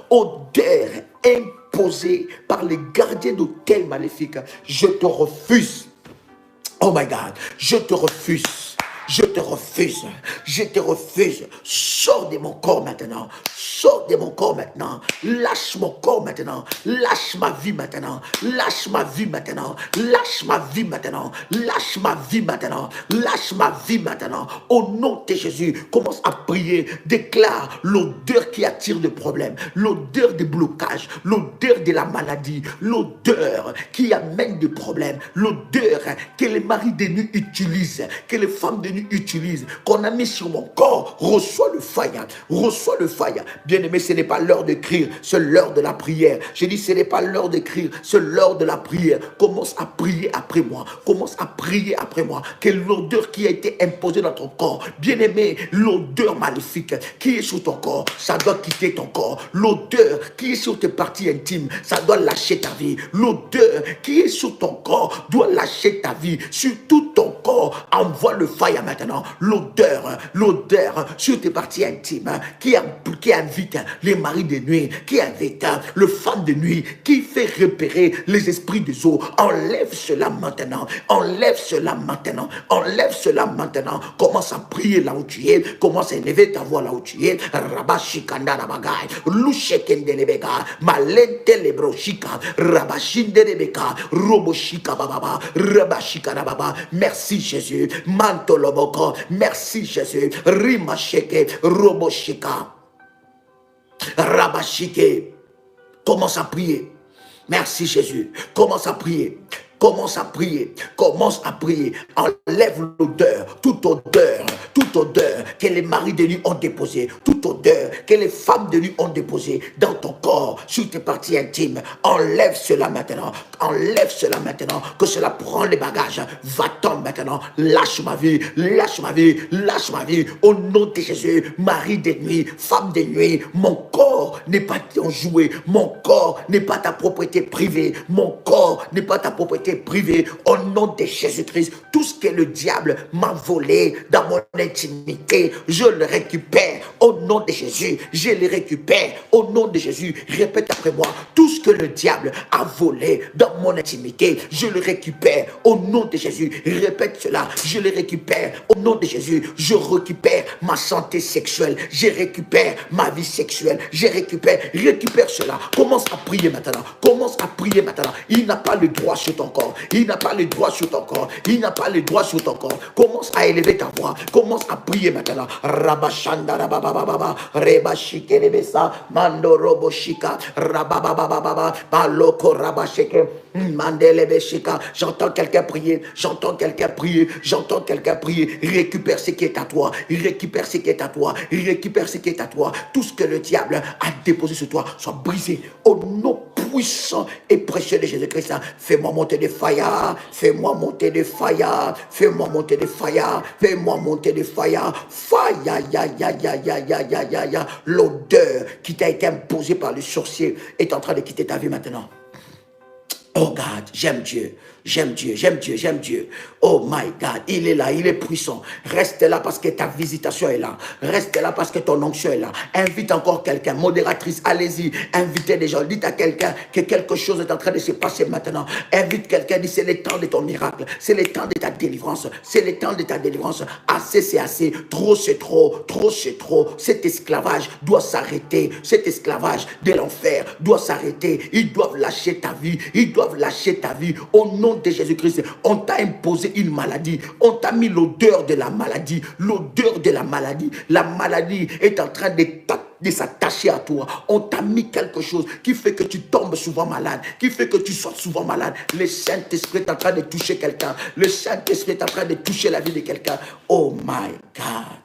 odeur imposée par les gardiens d'hôtel maléfiques, je te refuse. Oh my God, je te refuse. Je te refuse. Je te refuse. Sors de mon corps maintenant. Sors de mon corps maintenant. Lâche mon corps maintenant. Lâche ma vie maintenant. Lâche ma vie maintenant. Lâche ma vie maintenant. Lâche ma vie maintenant. Lâche ma vie maintenant. Au nom de Jésus, commence à prier. Déclare l'odeur qui attire le problème. L'odeur des blocages. L'odeur de la maladie. L'odeur qui amène des problèmes. L'odeur que les maris de nuit utilisent. Que les femmes de nuit utilisent. Qu'on a mis sur mon corps. Reçois le fire. Reçois le fire. Bien-aimé, ce n'est pas l'heure de crier, c'est l'heure de la prière. J'ai dit, ce n'est pas l'heure de crier, c'est l'heure de la prière. Commence à prier après moi. Commence à prier après moi. Que l'odeur qui a été imposée dans ton corps, bien-aimé, l'odeur maléfique qui est sur ton corps, ça doit quitter ton corps. L'odeur qui est sur tes parties intimes, ça doit lâcher ta vie. L'odeur qui est sur ton corps doit lâcher ta vie. Sur tout ton corps, envoie le fire maintenant. L'odeur sur tes parties intimes qui invite les maris de nuit, qui invite le femme de nuit, qui fait repérer les esprits des eaux. Enlève cela maintenant. Enlève cela maintenant. Enlève cela maintenant. Commence à prier là où tu es. Commence à élever ta voix là où tu es. Rabashikanda rabagai. Lushekende lebega. Malente lebroshika. Rabashinde lebeka. Roboshika bababa. Rabashika rababa. Merci Jésus. Mantoloboko. Merci Jésus. Rimasheke. Roboshika. Rabashike. Commence à prier. Merci Jésus. Commence à prier. Commence à prier. Commence à prier. Enlève l'odeur. Toute odeur que les maris de nuit ont déposée. Toute odeur que les femmes de nuit ont déposée dans ton corps, sur tes parties intimes. Enlève cela maintenant. Enlève cela maintenant. Que cela prend les bagages. Va-t'en maintenant. Lâche ma vie. Lâche ma vie. Lâche ma vie. Au nom de Jésus. Mari de nuit. Femme de nuit. Mon corps n'est pas ton jouet. Mon corps n'est pas ta propriété privée. Mon corps n'est pas ta propriété privée. Au nom de Jésus-Christ, tout ce que le diable m'a volé dans mon intimité, je le récupère au nom de Jésus. Je le récupère au nom de Jésus. Répète après moi. Tout ce que le diable a volé dans mon intimité, je le récupère au nom de Jésus. Répète cela. Je le récupère au nom de Jésus. Je récupère ma santé sexuelle. Je récupère ma vie sexuelle. Je récupère cela. Commence à prier maintenant. Commence à prier maintenant. Il n'a pas le droit sur ton corps. Il n'a pas le droit sur ton corps. Il n'a pas le droit sur ton corps. Commence à élever ta voix. Commence à prier maintenant. Rabashanda rabababa. Rebashike rebesa. Mando roboshika. Rabababa. Baloko rabashike. Mandelebeshika. J'entends quelqu'un prier. J'entends quelqu'un prier. J'entends quelqu'un prier. Récupère ce qui est à toi. Récupère ce qui est à toi. Récupère ce qui est à toi. Tout ce que le diable a déposé sur toi soit brisé. Au nom puissant et précieux de Jésus-Christ. Fais-moi monter de fire. Fais-moi monter de fire. Fais-moi monter de fire. Fais-moi monter de fire. Fire. Ya. L'odeur qui t'a été imposée par le sorcier est en train de quitter ta vie maintenant. Oh God, j'aime Dieu. J'aime Dieu, j'aime Dieu, j'aime Dieu. Oh my God, il est là, il est puissant. Reste là parce que ta visitation est là. Reste là parce que ton onction est là. Invite encore quelqu'un, modératrice, allez-y. Invitez des gens, dites à quelqu'un que quelque chose est en train de se passer maintenant. Invite quelqu'un, dis c'est le temps de ton miracle. C'est le temps de ta délivrance. C'est le temps de ta délivrance. Assez, c'est assez. Trop, c'est trop. Trop, c'est trop. Cet esclavage doit s'arrêter. Cet esclavage de l'enfer doit s'arrêter. Ils doivent lâcher ta vie. Ils doivent lâcher ta vie. Au nom de Jésus-Christ, on t'a imposé une maladie. On t'a mis l'odeur de la maladie. L'odeur de la maladie. La maladie est en train de s'attacher à toi. On t'a mis quelque chose qui fait que tu tombes souvent malade, qui fait que tu sois souvent malade. Le Saint-Esprit est en train de toucher quelqu'un. Le Saint-Esprit est en train de toucher la vie de quelqu'un. Oh my God.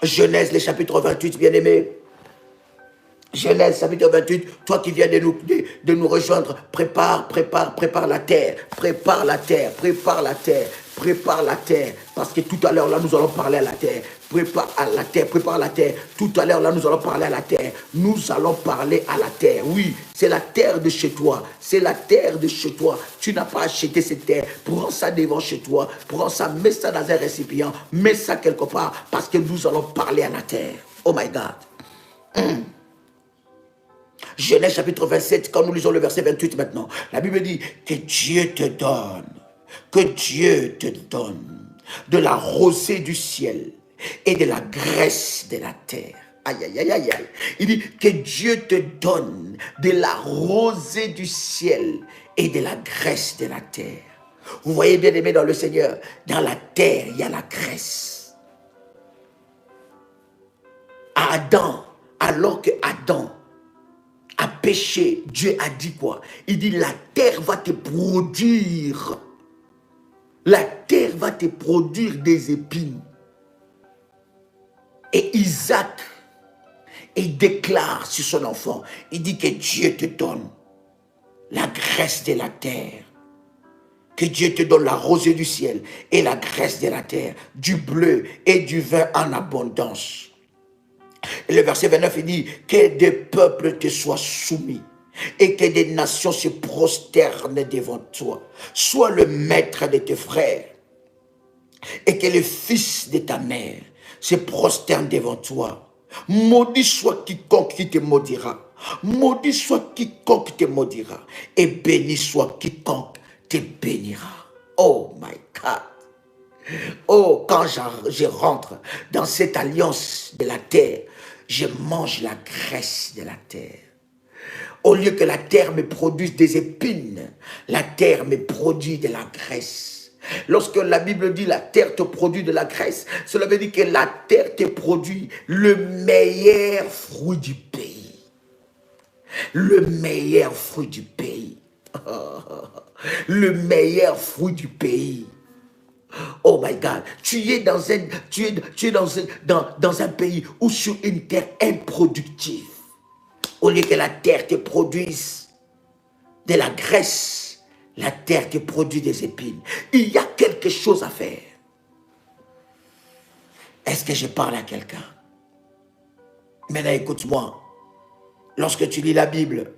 Genèse, le chapitre 28, bien-aimé. Genèse, chapitre 28, toi qui viens de nous rejoindre, prépare la terre, prépare la terre, prépare la terre, prépare la terre, parce que tout à l'heure, là, nous allons parler à la terre. Prépare à la terre, prépare la terre. Tout à l'heure, là, nous allons parler à la terre. Nous allons parler à la terre. Oui, c'est la terre de chez toi. C'est la terre de chez toi. Tu n'as pas acheté cette terre. Prends ça devant chez toi. Prends ça, mets ça dans un récipient. Mets ça quelque part, parce que nous allons parler à la terre. Oh my God. Genèse chapitre 27, quand nous lisons le verset 28 maintenant, la Bible dit que Dieu te donne, de la rosée du ciel et de la graisse de la terre. Aïe, aïe, aïe, aïe, aïe. Il dit que Dieu te donne de la rosée du ciel et de la graisse de la terre. Vous voyez, bien aimé dans le Seigneur, dans la terre, il y a la graisse. À Adam, alors que Adam a péché, Dieu a dit quoi? Il dit, la terre va te produire. La terre va te produire des épines. Et Isaac, il déclare sur son enfant, il dit que Dieu te donne la graisse de la terre. Que Dieu te donne la rosée du ciel et la graisse de la terre, du bleu et du vin en abondance. Et le verset 29, il dit que des peuples te soient soumis et que des nations se prosternent devant toi. Sois le maître de tes frères et que le fils de ta mère se prosterne devant toi. Maudit soit quiconque qui te maudira. Maudit soit quiconque te maudira. Et béni soit quiconque te bénira. Oh my God. Oh, quand je rentre dans cette alliance de la terre, je mange la graisse de la terre. Au lieu que la terre me produise des épines, la terre me produit de la graisse. Lorsque la Bible dit la terre te produit de la graisse, cela veut dire que la terre te produit le meilleur fruit du pays. Le meilleur fruit du pays. Le meilleur fruit du pays. Oh my God, tu es dans un pays ou sur une terre improductive. Au lieu que la terre te produise de la graisse, la terre te produit des épines. Il y a quelque chose à faire. Est-ce que je parle à quelqu'un? Maintenant, écoute-moi. Lorsque tu lis la Bible,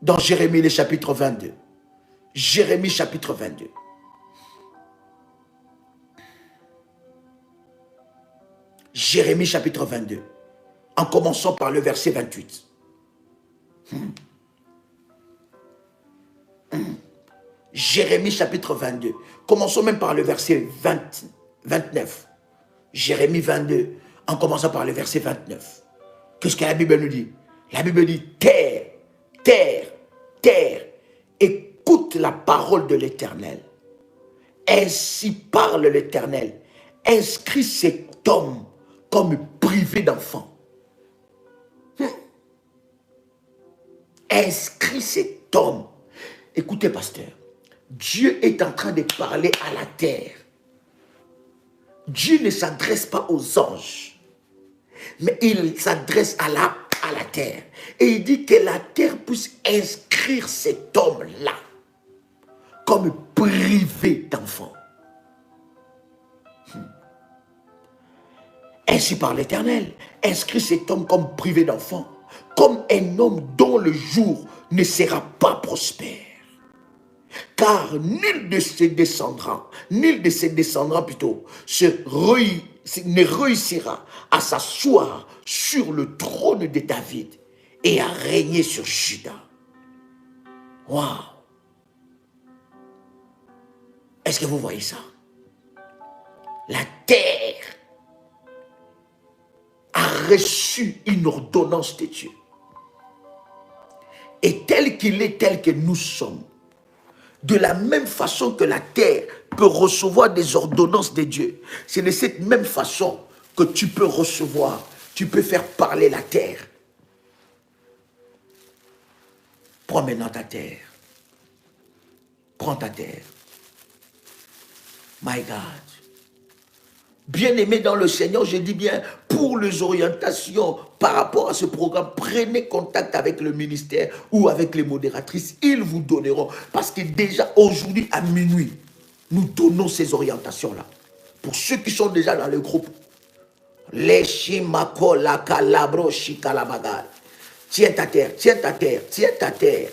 dans Jérémie, le chapitre 22, Jérémie, chapitre 22, Jérémie chapitre 22, en commençant par le verset 28. Jérémie chapitre 22, commençons même par le verset 29. Jérémie 22, en commençant par le verset 29. Qu'est-ce que la Bible nous dit? La Bible dit, terre, terre, terre, écoute la parole de l'Éternel. Ainsi parle l'Éternel. Inscris cet homme comme privé d'enfant. Inscris cet homme. Écoutez, pasteur, Dieu est en train de parler à la terre. Dieu ne s'adresse pas aux anges, mais il s'adresse à la terre. Et il dit que la terre puisse inscrire cet homme-là comme privé d'enfant. Ainsi par l'Éternel, inscrit cet homme comme privé d'enfant, comme un homme dont le jour ne sera pas prospère. Car nul de ses descendants plutôt, ne réussira à s'asseoir sur le trône de David et à régner sur Juda. Waouh! Est-ce que vous voyez ça? La terre a reçu une ordonnance de Dieu. Et tel qu'il est, tel que nous sommes, de la même façon que la terre peut recevoir des ordonnances de Dieu, c'est de cette même façon que tu peux recevoir, tu peux faire parler la terre. Prends maintenant ta terre. Prends ta terre. My God. Bien-aimés dans le Seigneur, je dis bien, pour les orientations par rapport à ce programme, prenez contact avec le ministère ou avec les modératrices. Ils vous donneront. Parce que déjà aujourd'hui à minuit, nous donnons ces orientations-là. Pour ceux qui sont déjà dans le groupe. Les Shimako, la Calabro, Shikalabagal. Tiens ta terre, tiens ta terre, tiens ta terre.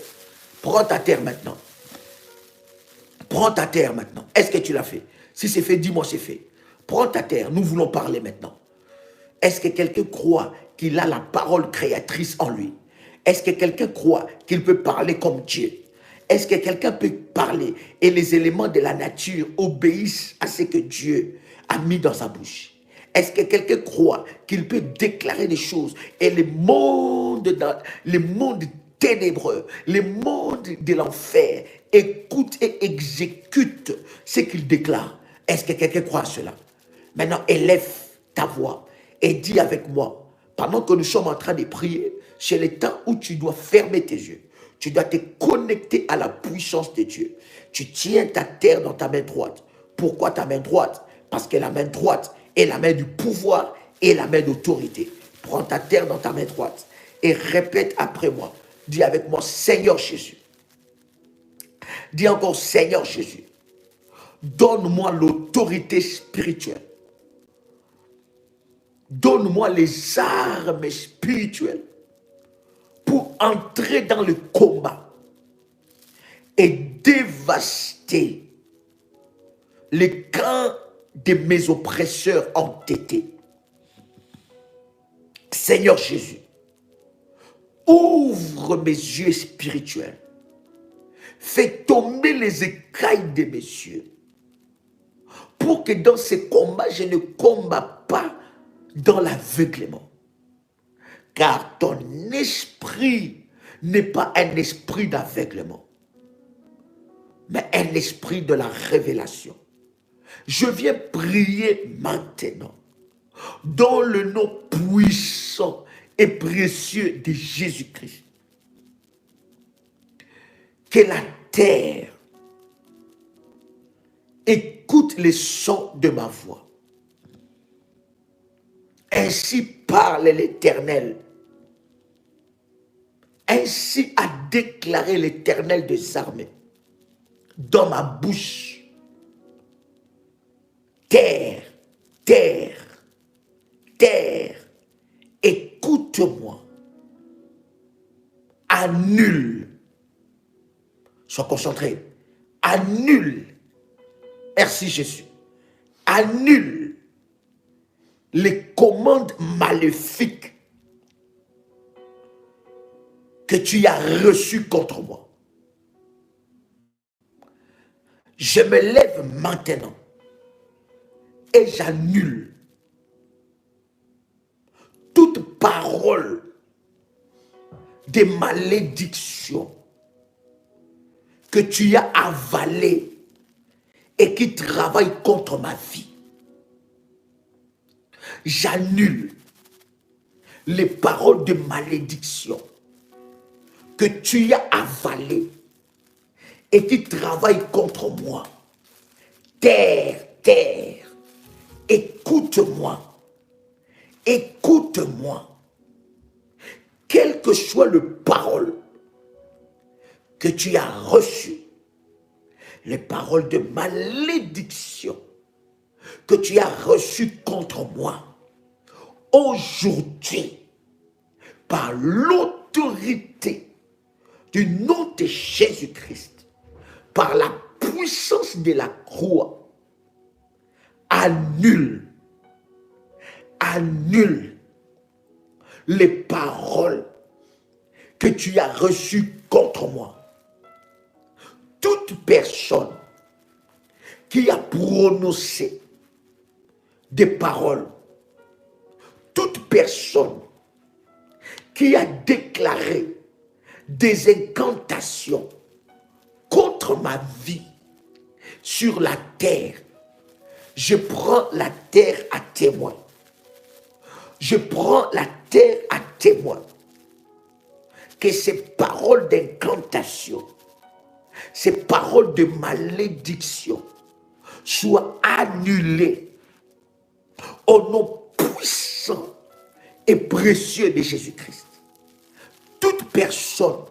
Prends ta terre maintenant. Prends ta terre maintenant. Est-ce que tu l'as fait? Si c'est fait, dis-moi c'est fait. Prends ta terre, nous voulons parler maintenant. Est-ce que quelqu'un croit qu'il a la parole créatrice en lui? Est-ce que quelqu'un croit qu'il peut parler comme Dieu? Est-ce que quelqu'un peut parler et les éléments de la nature obéissent à ce que Dieu a mis dans sa bouche? Est-ce que quelqu'un croit qu'il peut déclarer des choses et les mondes ténébreux, les mondes de l'enfer écoutent et exécutent ce qu'il déclare? Est-ce que quelqu'un croit à cela? Maintenant, élève ta voix et dis avec moi, pendant que nous sommes en train de prier, c'est le temps où tu dois fermer tes yeux. Tu dois te connecter à la puissance de Dieu. Tu tiens ta terre dans ta main droite. Pourquoi ta main droite? Parce que la main droite est la main du pouvoir et la main d'autorité. Prends ta terre dans ta main droite et répète après moi. Dis avec moi, Seigneur Jésus. Dis encore, Seigneur Jésus. Donne-moi l'autorité spirituelle. Donne-moi les armes spirituelles pour entrer dans le combat et dévaster les camps de mes oppresseurs entêtés. Seigneur Jésus, ouvre mes yeux spirituels. Fais tomber les écailles de mes yeux pour que dans ces combats, je ne combats pas dans l'aveuglement. Car ton esprit n'est pas un esprit d'aveuglement, mais un esprit de la révélation. Je viens prier maintenant, dans le nom puissant et précieux de Jésus-Christ, que la terre écoute les sons de ma voix. Ainsi parle l'Éternel. Ainsi a déclaré l'Éternel des armées dans ma bouche. Terre, terre, terre, écoute-moi. Annule. Sois concentré. Annule. Merci Jésus. Annule les commandes maléfiques que tu as reçues contre moi. Je me lève maintenant et j'annule toute parole de malédiction que tu as avalée et qui travaille contre ma vie. J'annule les paroles de malédiction que tu as avalées et qui travaillent contre moi. Terre, terre, écoute-moi. Écoute-moi. Quelle que soit la parole que tu as reçue, les paroles de malédiction que tu as reçues contre moi, aujourd'hui, par l'autorité du nom de Jésus-Christ, par la puissance de la croix, annule les paroles que tu as reçues contre moi. Toute personne qui a prononcé des paroles, toute personne qui a déclaré des incantations contre ma vie sur la terre, je prends la terre à témoin. Je prends la terre à témoin que ces paroles d'incantation, ces paroles de malédiction soient annulées au nom puissant et précieux de Jésus-Christ. Toute personne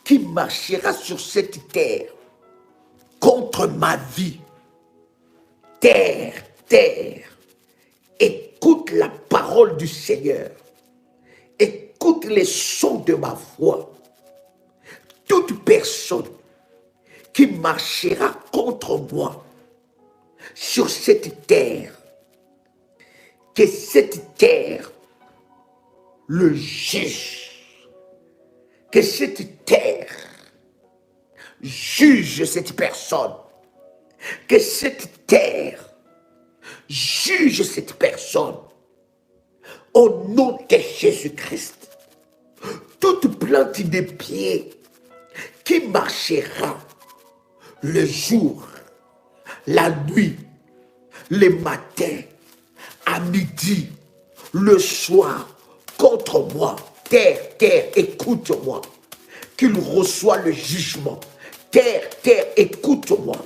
qui marchera sur cette terre contre ma vie, terre, terre, écoute la parole du Seigneur, écoute les sons de ma voix. Toute personne qui marchera contre moi sur cette terre, que cette terre le juge, que cette terre juge cette personne. Que cette terre juge cette personne. Au nom de Jésus-Christ. Toute plante de pied qui marchera le jour, la nuit, le matin, à midi, le soir, contre moi. Terre, terre, écoute-moi. Qu'il reçoit le jugement. Terre, terre, écoute-moi.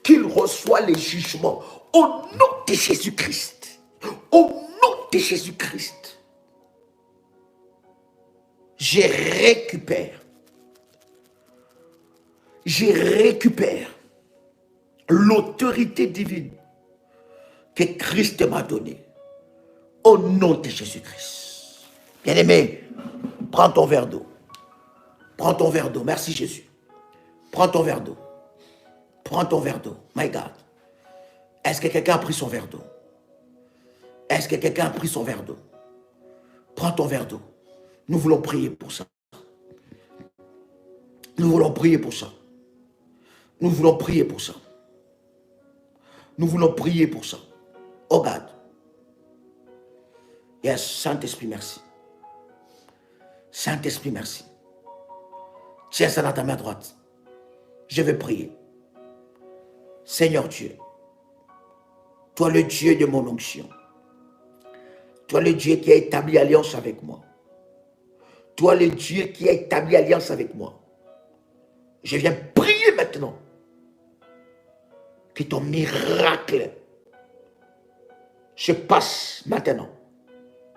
Qu'il reçoit le jugement. Au nom de Jésus-Christ. Au nom de Jésus-Christ. Je récupère l'autorité divine que Christ m'a donnée. Au nom de Jésus-Christ. Bien-aimé, prends ton verre d'eau. Prends ton verre d'eau. Merci Jésus. Prends ton verre d'eau. Prends ton verre d'eau. My God. Est-ce que quelqu'un a pris son verre d'eau? Est-ce que quelqu'un a pris son verre d'eau? Prends ton verre d'eau. Nous voulons prier pour ça. Nous voulons prier pour ça. Nous voulons prier pour ça. Nous voulons prier pour ça. Oh God. Yes, Saint-Esprit, merci. Saint-Esprit, merci. Tiens ça dans ta main droite. Je vais prier. Seigneur Dieu, toi le Dieu de mon onction, toi le Dieu qui a établi alliance avec moi, toi le Dieu qui a établi alliance avec moi, je viens prier maintenant que ton miracle se passe maintenant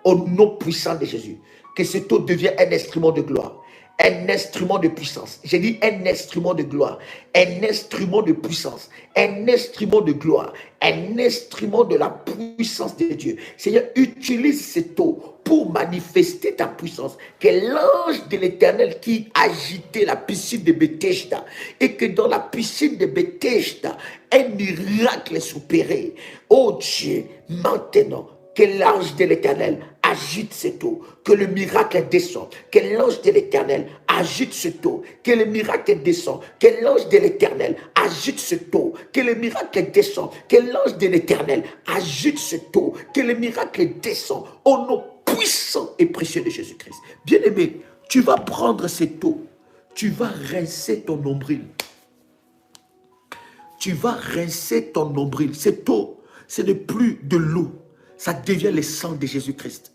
au nom puissant de Jésus, que cette eau devienne un instrument de gloire. Un instrument de puissance. J'ai dit un instrument de gloire. Un instrument de puissance. Un instrument de gloire. Un instrument de la puissance de Dieu. Seigneur, utilise cette eau pour manifester ta puissance. Que l'ange de l'Éternel qui agitait la piscine de Bethesda, et que dans la piscine de Bethesda, un miracle s'opérait. Oh Dieu, maintenant, que l'ange de l'Éternel agite cette eau, que le miracle descend, que l'ange de l'Éternel agite cette eau, que le miracle descend, que l'ange de l'Éternel agite cette eau, que le miracle descend, que l'ange de l'Éternel agite cette eau, que le miracle descend au nom puissant et précieux de Jésus-Christ. Bien-aimé, tu vas prendre cette eau, tu vas rincer ton nombril. Tu vas rincer ton nombril. Cette eau, ce n'est plus de l'eau. Ça devient le sang de Jésus-Christ.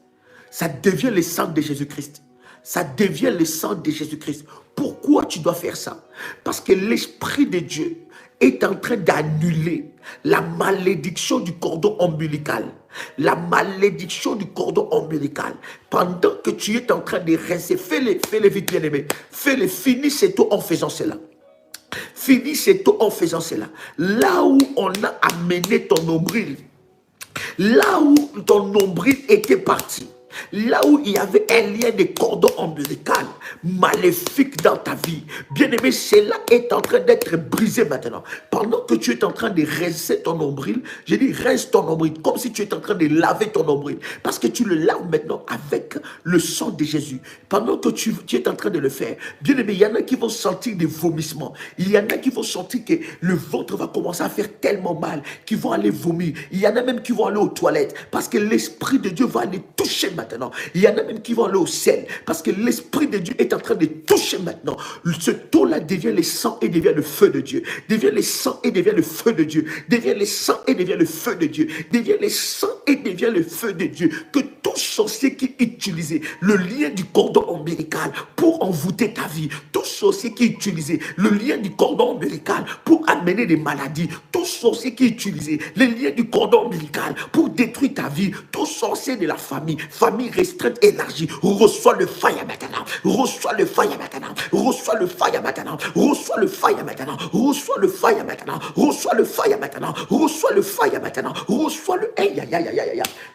Ça devient le sang de Jésus-Christ. Ça devient le sang de Jésus-Christ. Pourquoi tu dois faire ça? Parce que l'Esprit de Dieu est en train d'annuler la malédiction du cordon ombilical. La malédiction du cordon ombilical. Pendant que tu es en train de rincer, fais-le vite, bien-aimé. Fais-le, finis cette eau en faisant cela. Finis cette eau en faisant cela. Là où on a amené ton nombril, là où ton nombril était parti, là où il y avait un lien de cordon ombilical maléfique dans ta vie, bien-aimé, cela est en train d'être brisé maintenant. Pendant que tu es en train de rincer ton nombril, je dis rince ton nombril, comme si tu es en train de laver ton nombril, parce que tu le laves maintenant avec le sang de Jésus. Pendant que tu es en train de le faire, bien-aimé, il y en a qui vont sentir des vomissements, il y en a qui vont sentir que le ventre va commencer à faire tellement mal, qu'ils vont aller vomir, il y en a même qui vont aller aux toilettes, parce que l'Esprit de Dieu va aller toucher maintenant. Il y en a même qui vont aller au ciel, parce que l'Esprit de Dieu est en train de toucher maintenant. Ce taux-là devient le sang et devient le feu de Dieu. Devient le sang et devient le feu de Dieu. Devient le sang et devient le feu de Dieu. Devient le sang et devient le feu de Dieu. Que tout sorcier qui utilisait le lien du cordon ombilical pour envoûter ta vie, tout sorcier qui utilisait le lien du cordon ombilical pour amener des maladies, tout sorcier qui utilisait le lien du cordon ombilical pour détruire ta vie, tout sorcier de la famille restreinte, élargie, reçois le fire maintenant, reçois le fire maintenant, reçois le fire maintenant, reçois le fire maintenant, reçois le fire maintenant, reçois le fire maintenant, reçois le fire maintenant, reçois le...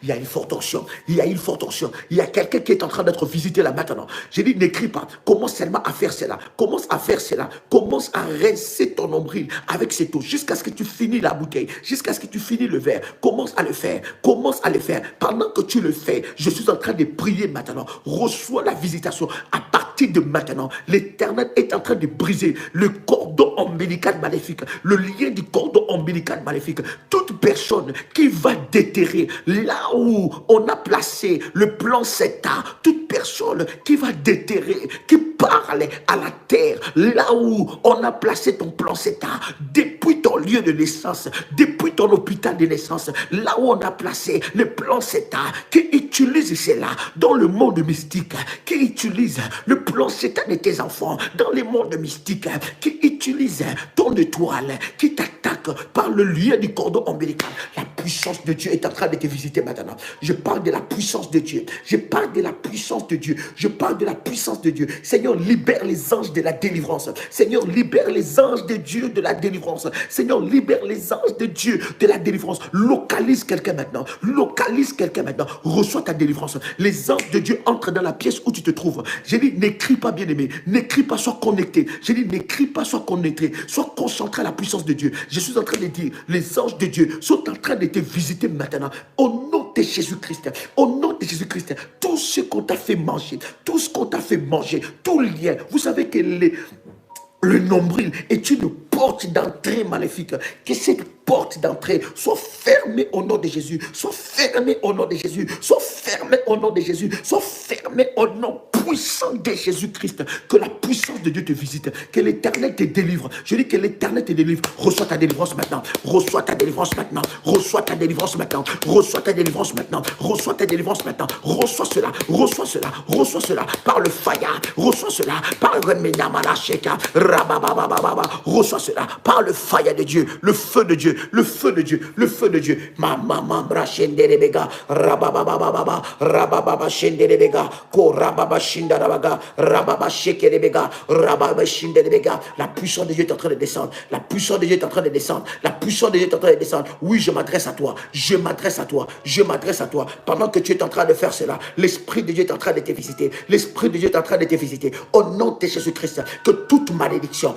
Il y a une forte onction, il y a une forte onction, il y a quelqu'un qui est en train d'être visité là maintenant. J'ai dit, n'écris pas, commence seulement à faire cela, commence à faire cela, commence à rincer ton nombril avec cette eau jusqu'à ce que tu finis la bouteille, jusqu'à ce que tu finis le verre. Commence à le faire, commence à le faire. Pendant que tu le fais, je suis en train de prier maintenant. Reçois la visitation à partir partir de maintenant, l'Éternel est en train de briser le cordon ombilical maléfique, le lien du cordon ombilical maléfique. Toute personne qui va déterrer là où on a placé le plan CETA, toute personne qui va déterrer, qui parle à la terre, là où on a placé ton plan CETA, depuis ton lieu de naissance, depuis ton hôpital de naissance, là où on a placé le plan CETA, qui utilise cela dans le monde mystique, qui utilise le plan CETA de tes enfants dans le monde mystique, qui utilise ton étoile, qui t'attaque par le lien du cordon ombilical. La puissance de Dieu est en train de te visiter maintenant. Je parle de la puissance de Dieu. Je parle de la puissance de Dieu. Je parle de la puissance de Dieu. Seigneur, libère les anges de la délivrance. Seigneur, libère les anges de Dieu de la délivrance. Seigneur, libère les anges de Dieu de la délivrance. Localise quelqu'un maintenant. Localise quelqu'un maintenant. Reçois ta délivrance. Les anges de Dieu entrent dans la pièce où tu te trouves. J'ai dit, n'écris pas, bien-aimé. N'écris pas, sois connecté. J'ai dit, n'écris pas, sois connecté. Sois concentré à la puissance de Dieu. Je suis en train de dire, les anges de Dieu sont en train de te visiter maintenant. Au nom de Jésus-Christ. Au nom de Jésus-Christ. Tout ce qu'on t'a fait manger, tout ce qu'on t'a fait manger, tout lien. Vous savez que le nombril est une porte d'entrée maléfique. Que cette porte d'entrée soit fermée au nom de Jésus. Soit fermée au nom de Jésus. Soit fermée au nom de Jésus. Soit fermée au nom puissant de Jésus-Christ. Que la puissance de Dieu te visite. Que l'Éternel te délivre. Je dis que l'Éternel te délivre. Reçois ta délivrance maintenant. Reçois ta délivrance maintenant. Reçois ta délivrance maintenant. Reçois ta délivrance maintenant. Reçois ta délivrance maintenant. Reçois cela. Reçois cela. Reçois cela par le fire. Reçois cela par le Remenamalacheka. Rabababababa. Reçois cela par le fire de Dieu. Le feu de Dieu. Le feu de Dieu. Le feu de Dieu. Mama brashenderebega. Rabababababa. Rabababa shenderebega. Ko rababa shindarabaga. Rababa shekerebega. Rababa shinderebega. La puissance de Dieu est en train de descendre. La puissance de Dieu est en train de descendre. La puissance de Dieu est en train de descendre. Oui, je m'adresse à toi. Je m'adresse à toi. Je m'adresse à toi. Pendant que tu es en train de faire cela, l'Esprit de Dieu est en train de te visiter. L'Esprit de Dieu est en train de te visiter. Au nom de Jésus-Christ, que toute malédiction,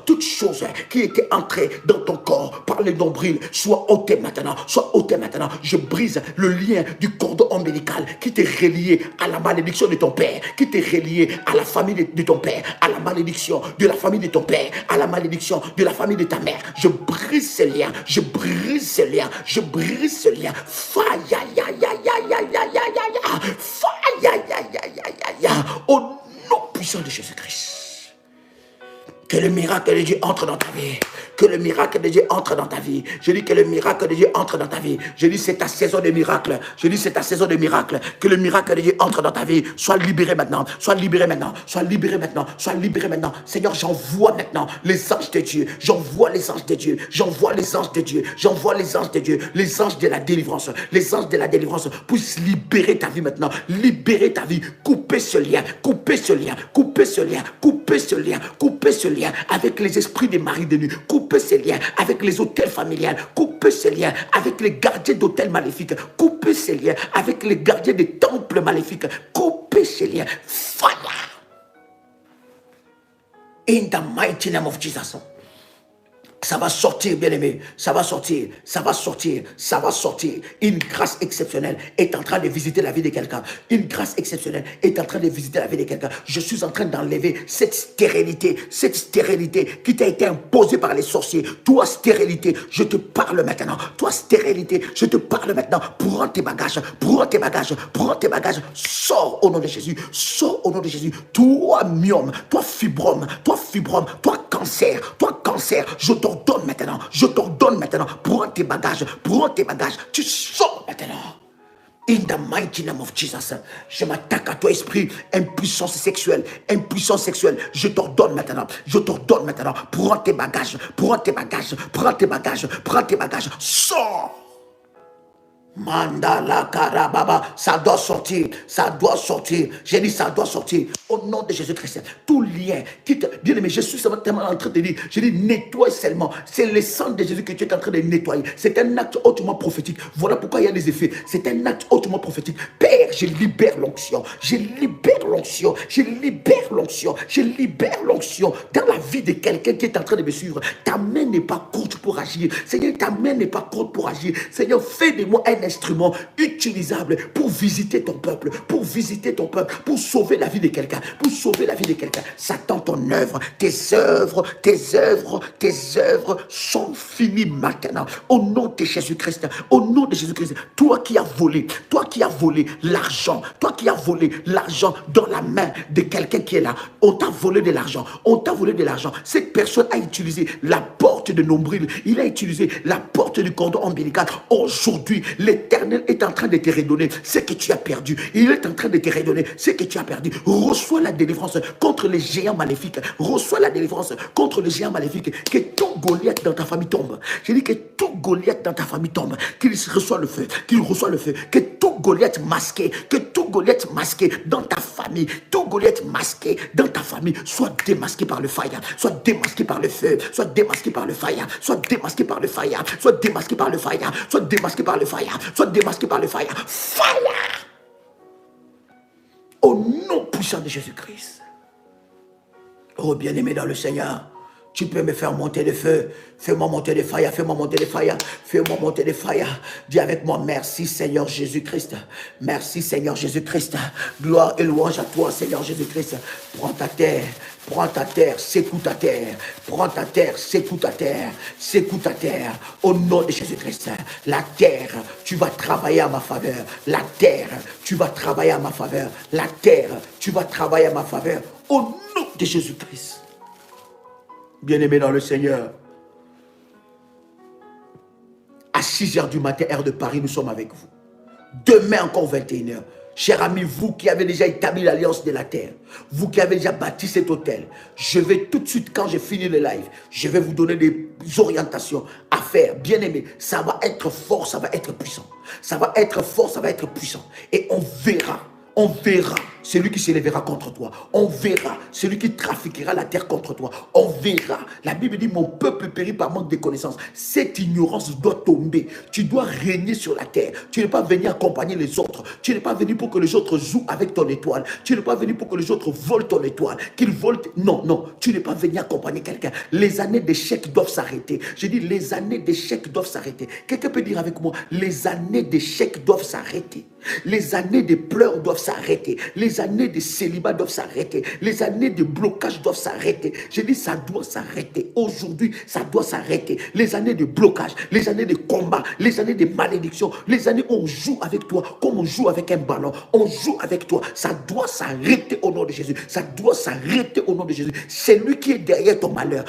toute chose qui était entrée dans ton corps par le nombril soit ôtée maintenant. Soit ôtée maintenant. Je brise le lien du cordon ombilical qui t'est relié à la malédiction de ton père, qui t'est relié à la famille de ton père, à la malédiction de la famille de ton père, à la malédiction de la famille de ta mère. Je brise ce lien. Je brise ce lien. Je brise ce lien. Faya, ya, ya, ya, ya, ya, ya, ya, ya. Faya, ya, ya, ya, ya, ya. Au nom puissant de Jésus-Christ. Que le miracle de Dieu entre dans ta vie. Que le miracle de Dieu entre dans ta vie. Je dis que le miracle de Dieu entre dans ta vie. Je dis c'est ta saison de miracle. Je dis c'est ta saison de miracle. Que le miracle de Dieu entre dans ta vie. Sois libéré maintenant. Sois libéré maintenant. Sois libéré maintenant. Sois libéré maintenant. Seigneur, j'envoie maintenant les anges de Dieu. J'envoie les anges de Dieu. J'envoie les anges de Dieu. J'envoie les anges de Dieu. Les anges de la délivrance. Les anges de la délivrance puissent libérer ta vie maintenant. Libérer ta vie. Couper ce lien. Couper ce lien. Couper ce lien. Couper ce lien. Couper ce lien avec les esprits des maris de nuit. Couper ces liens avec les hôtels familiales. Couper ces liens avec les gardiens d'hôtels maléfiques. Couper ces liens avec les gardiens des temples maléfiques. Couper ces liens. Fire. In the mighty name of Jesus. Ça va sortir, bien-aimé. Ça va sortir. Ça va sortir. Ça va sortir. Une grâce exceptionnelle est en train de visiter la vie de quelqu'un. Une grâce exceptionnelle est en train de visiter la vie de quelqu'un. Je suis en train d'enlever cette stérilité qui t'a été imposée par les sorciers. Toi, stérilité, je te parle maintenant. Toi, stérilité, je te parle maintenant. Prends tes bagages. Prends tes bagages. Prends tes bagages. Sors au nom de Jésus. Sors au nom de Jésus. Toi, myome. Toi, fibrome. Toi, fibrome. Toi, cancer. Toi, cancer. Je t'ordonne maintenant. Je t'ordonne maintenant. Prends tes bagages. Prends tes bagages. Tu sors maintenant. In the mighty name of Jesus. Je m'attaque à toi, esprit. Impuissance sexuelle. Impuissance sexuelle. Je t'ordonne maintenant. Je t'ordonne maintenant. Prends tes bagages. Prends tes bagages. Prends tes bagages. Prends tes bagages. Sors. Mandala Karababa, ça doit sortir, ça doit sortir. J'ai dit ça doit sortir. Au nom de Jésus-Christ, tout lien qui te. Bien aimé, je suis tellement en train de dire, je dis nettoie seulement. C'est le sang de Jésus que tu es en train de nettoyer. C'est un acte hautement prophétique. Voilà pourquoi il y a des effets. C'est un acte hautement prophétique. Père, je libère l'onction. Je libère l'onction. Je libère l'onction. Je libère l'onction dans la vie de quelqu'un qui est en train de me suivre. Ta main n'est pas courte pour agir. Seigneur, ta main n'est pas courte pour agir. Seigneur, fais de moi un instrument utilisable pour visiter ton peuple, pour sauver la vie de quelqu'un, Satan, ton œuvre, tes œuvres sont finies maintenant. Au nom de Jésus-Christ, toi qui as volé l'argent, dans la main de quelqu'un qui est là, on t'a volé de l'argent, Cette personne a utilisé la porte de nombril, il a utilisé la porte du cordon ombilical. Aujourd'hui, l'Éternel est en train de te redonner ce que tu as perdu. Il est en train de te redonner ce que tu as perdu. Reçois la délivrance contre les géants maléfiques. Que tout Goliath dans ta famille tombe. Je dis que tout Goliath dans ta famille tombe. Qu'il reçoit le feu. Que tout Goliath masqué dans ta famille, soit démasqué par le fire, soit démasqué par le feu, soit démasqué par le fire, Fire! Au nom puissant de Jésus-Christ. Oh bien-aimé dans le Seigneur, tu peux me faire monter le feu. Fais-moi monter le fire. Dis avec moi, merci Seigneur Jésus-Christ. Merci Seigneur Jésus-Christ. Gloire et louange à toi Seigneur Jésus-Christ. Prends ta terre, secoue ta terre. Secoue ta terre. Au nom de Jésus-Christ. La terre, tu vas travailler à ma faveur. Au nom de Jésus-Christ. Bien-aimé dans le Seigneur, à 6h du matin, heure de Paris, nous sommes avec vous. Demain encore 21h. Chers amis, vous qui avez déjà établi l'alliance de la terre, vous qui avez déjà bâti cet hôtel, je vais tout de suite, quand j'ai fini le live, je vais vous donner des orientations à faire. Bien-aimé, ça va être fort, ça va être puissant. Et on verra celui qui s'élèvera contre toi. On verra celui qui trafiquera la terre contre toi. On verra. La Bible dit, mon peuple périt par manque de connaissances. Cette ignorance doit tomber. Tu dois régner sur la terre. Tu n'es pas venu accompagner les autres. Tu n'es pas venu pour que les autres jouent avec ton étoile. Tu n'es pas venu pour que les autres volent ton étoile. Qu'ils volent. Non. Tu n'es pas venu accompagner quelqu'un. Les années d'échec doivent s'arrêter. Je dis, les années d'échec doivent s'arrêter. Quelqu'un peut dire avec moi, les années d'échec doivent s'arrêter. Les années de pleurs doivent s'arrêter. Les années de célibat doivent s'arrêter. Les années de blocage doivent s'arrêter. Je dis, ça doit s'arrêter. Aujourd'hui, ça doit s'arrêter. Les années de blocage, les années de combat, les années de malédiction, les années où on joue avec toi comme on joue avec un ballon. On joue avec toi. Ça doit s'arrêter au nom de Jésus. C'est lui qui est derrière ton malheur.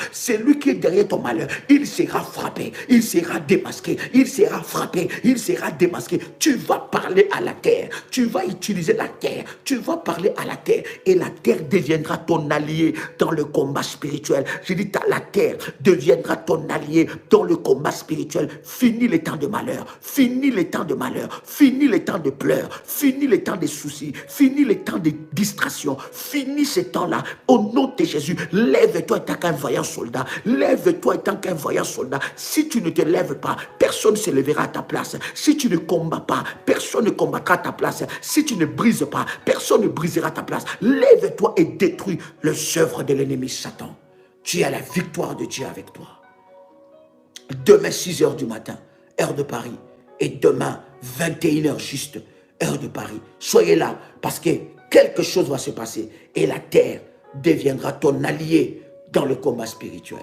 Il sera frappé. Il sera démasqué. Il sera frappé. Il sera démasqué. Tu vas parler à la terre. Tu vas utiliser la terre. Tu vas parler à la terre. Et la terre deviendra ton allié dans le combat spirituel. Je dis, la terre deviendra ton allié dans le combat spirituel. Fini les temps de malheur. Fini les temps de malheur. Fini les temps de pleurs. Fini les temps de soucis. Fini les temps de distraction. Fini ces temps-là. Au nom de Jésus, lève-toi étant qu'un vaillant soldat. Lève-toi étant qu'un vaillant soldat. Si tu ne te lèves pas, personne ne se lèvera à ta place. Si tu ne combats pas, personne ne combattra à ta place. Si tu ne brises pas, personne ne brisera ta place. Lève-toi et détruis les œuvres de l'ennemi Satan. Tu as la victoire de Dieu avec toi. Demain 6h du matin, heure de Paris. Et demain 21h juste, heure de Paris. Soyez là parce que quelque chose va se passer. Et la terre deviendra ton allié dans le combat spirituel.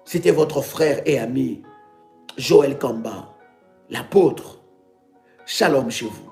C'était votre frère et ami Joël Kamba, l'apôtre. Shalom chez vous.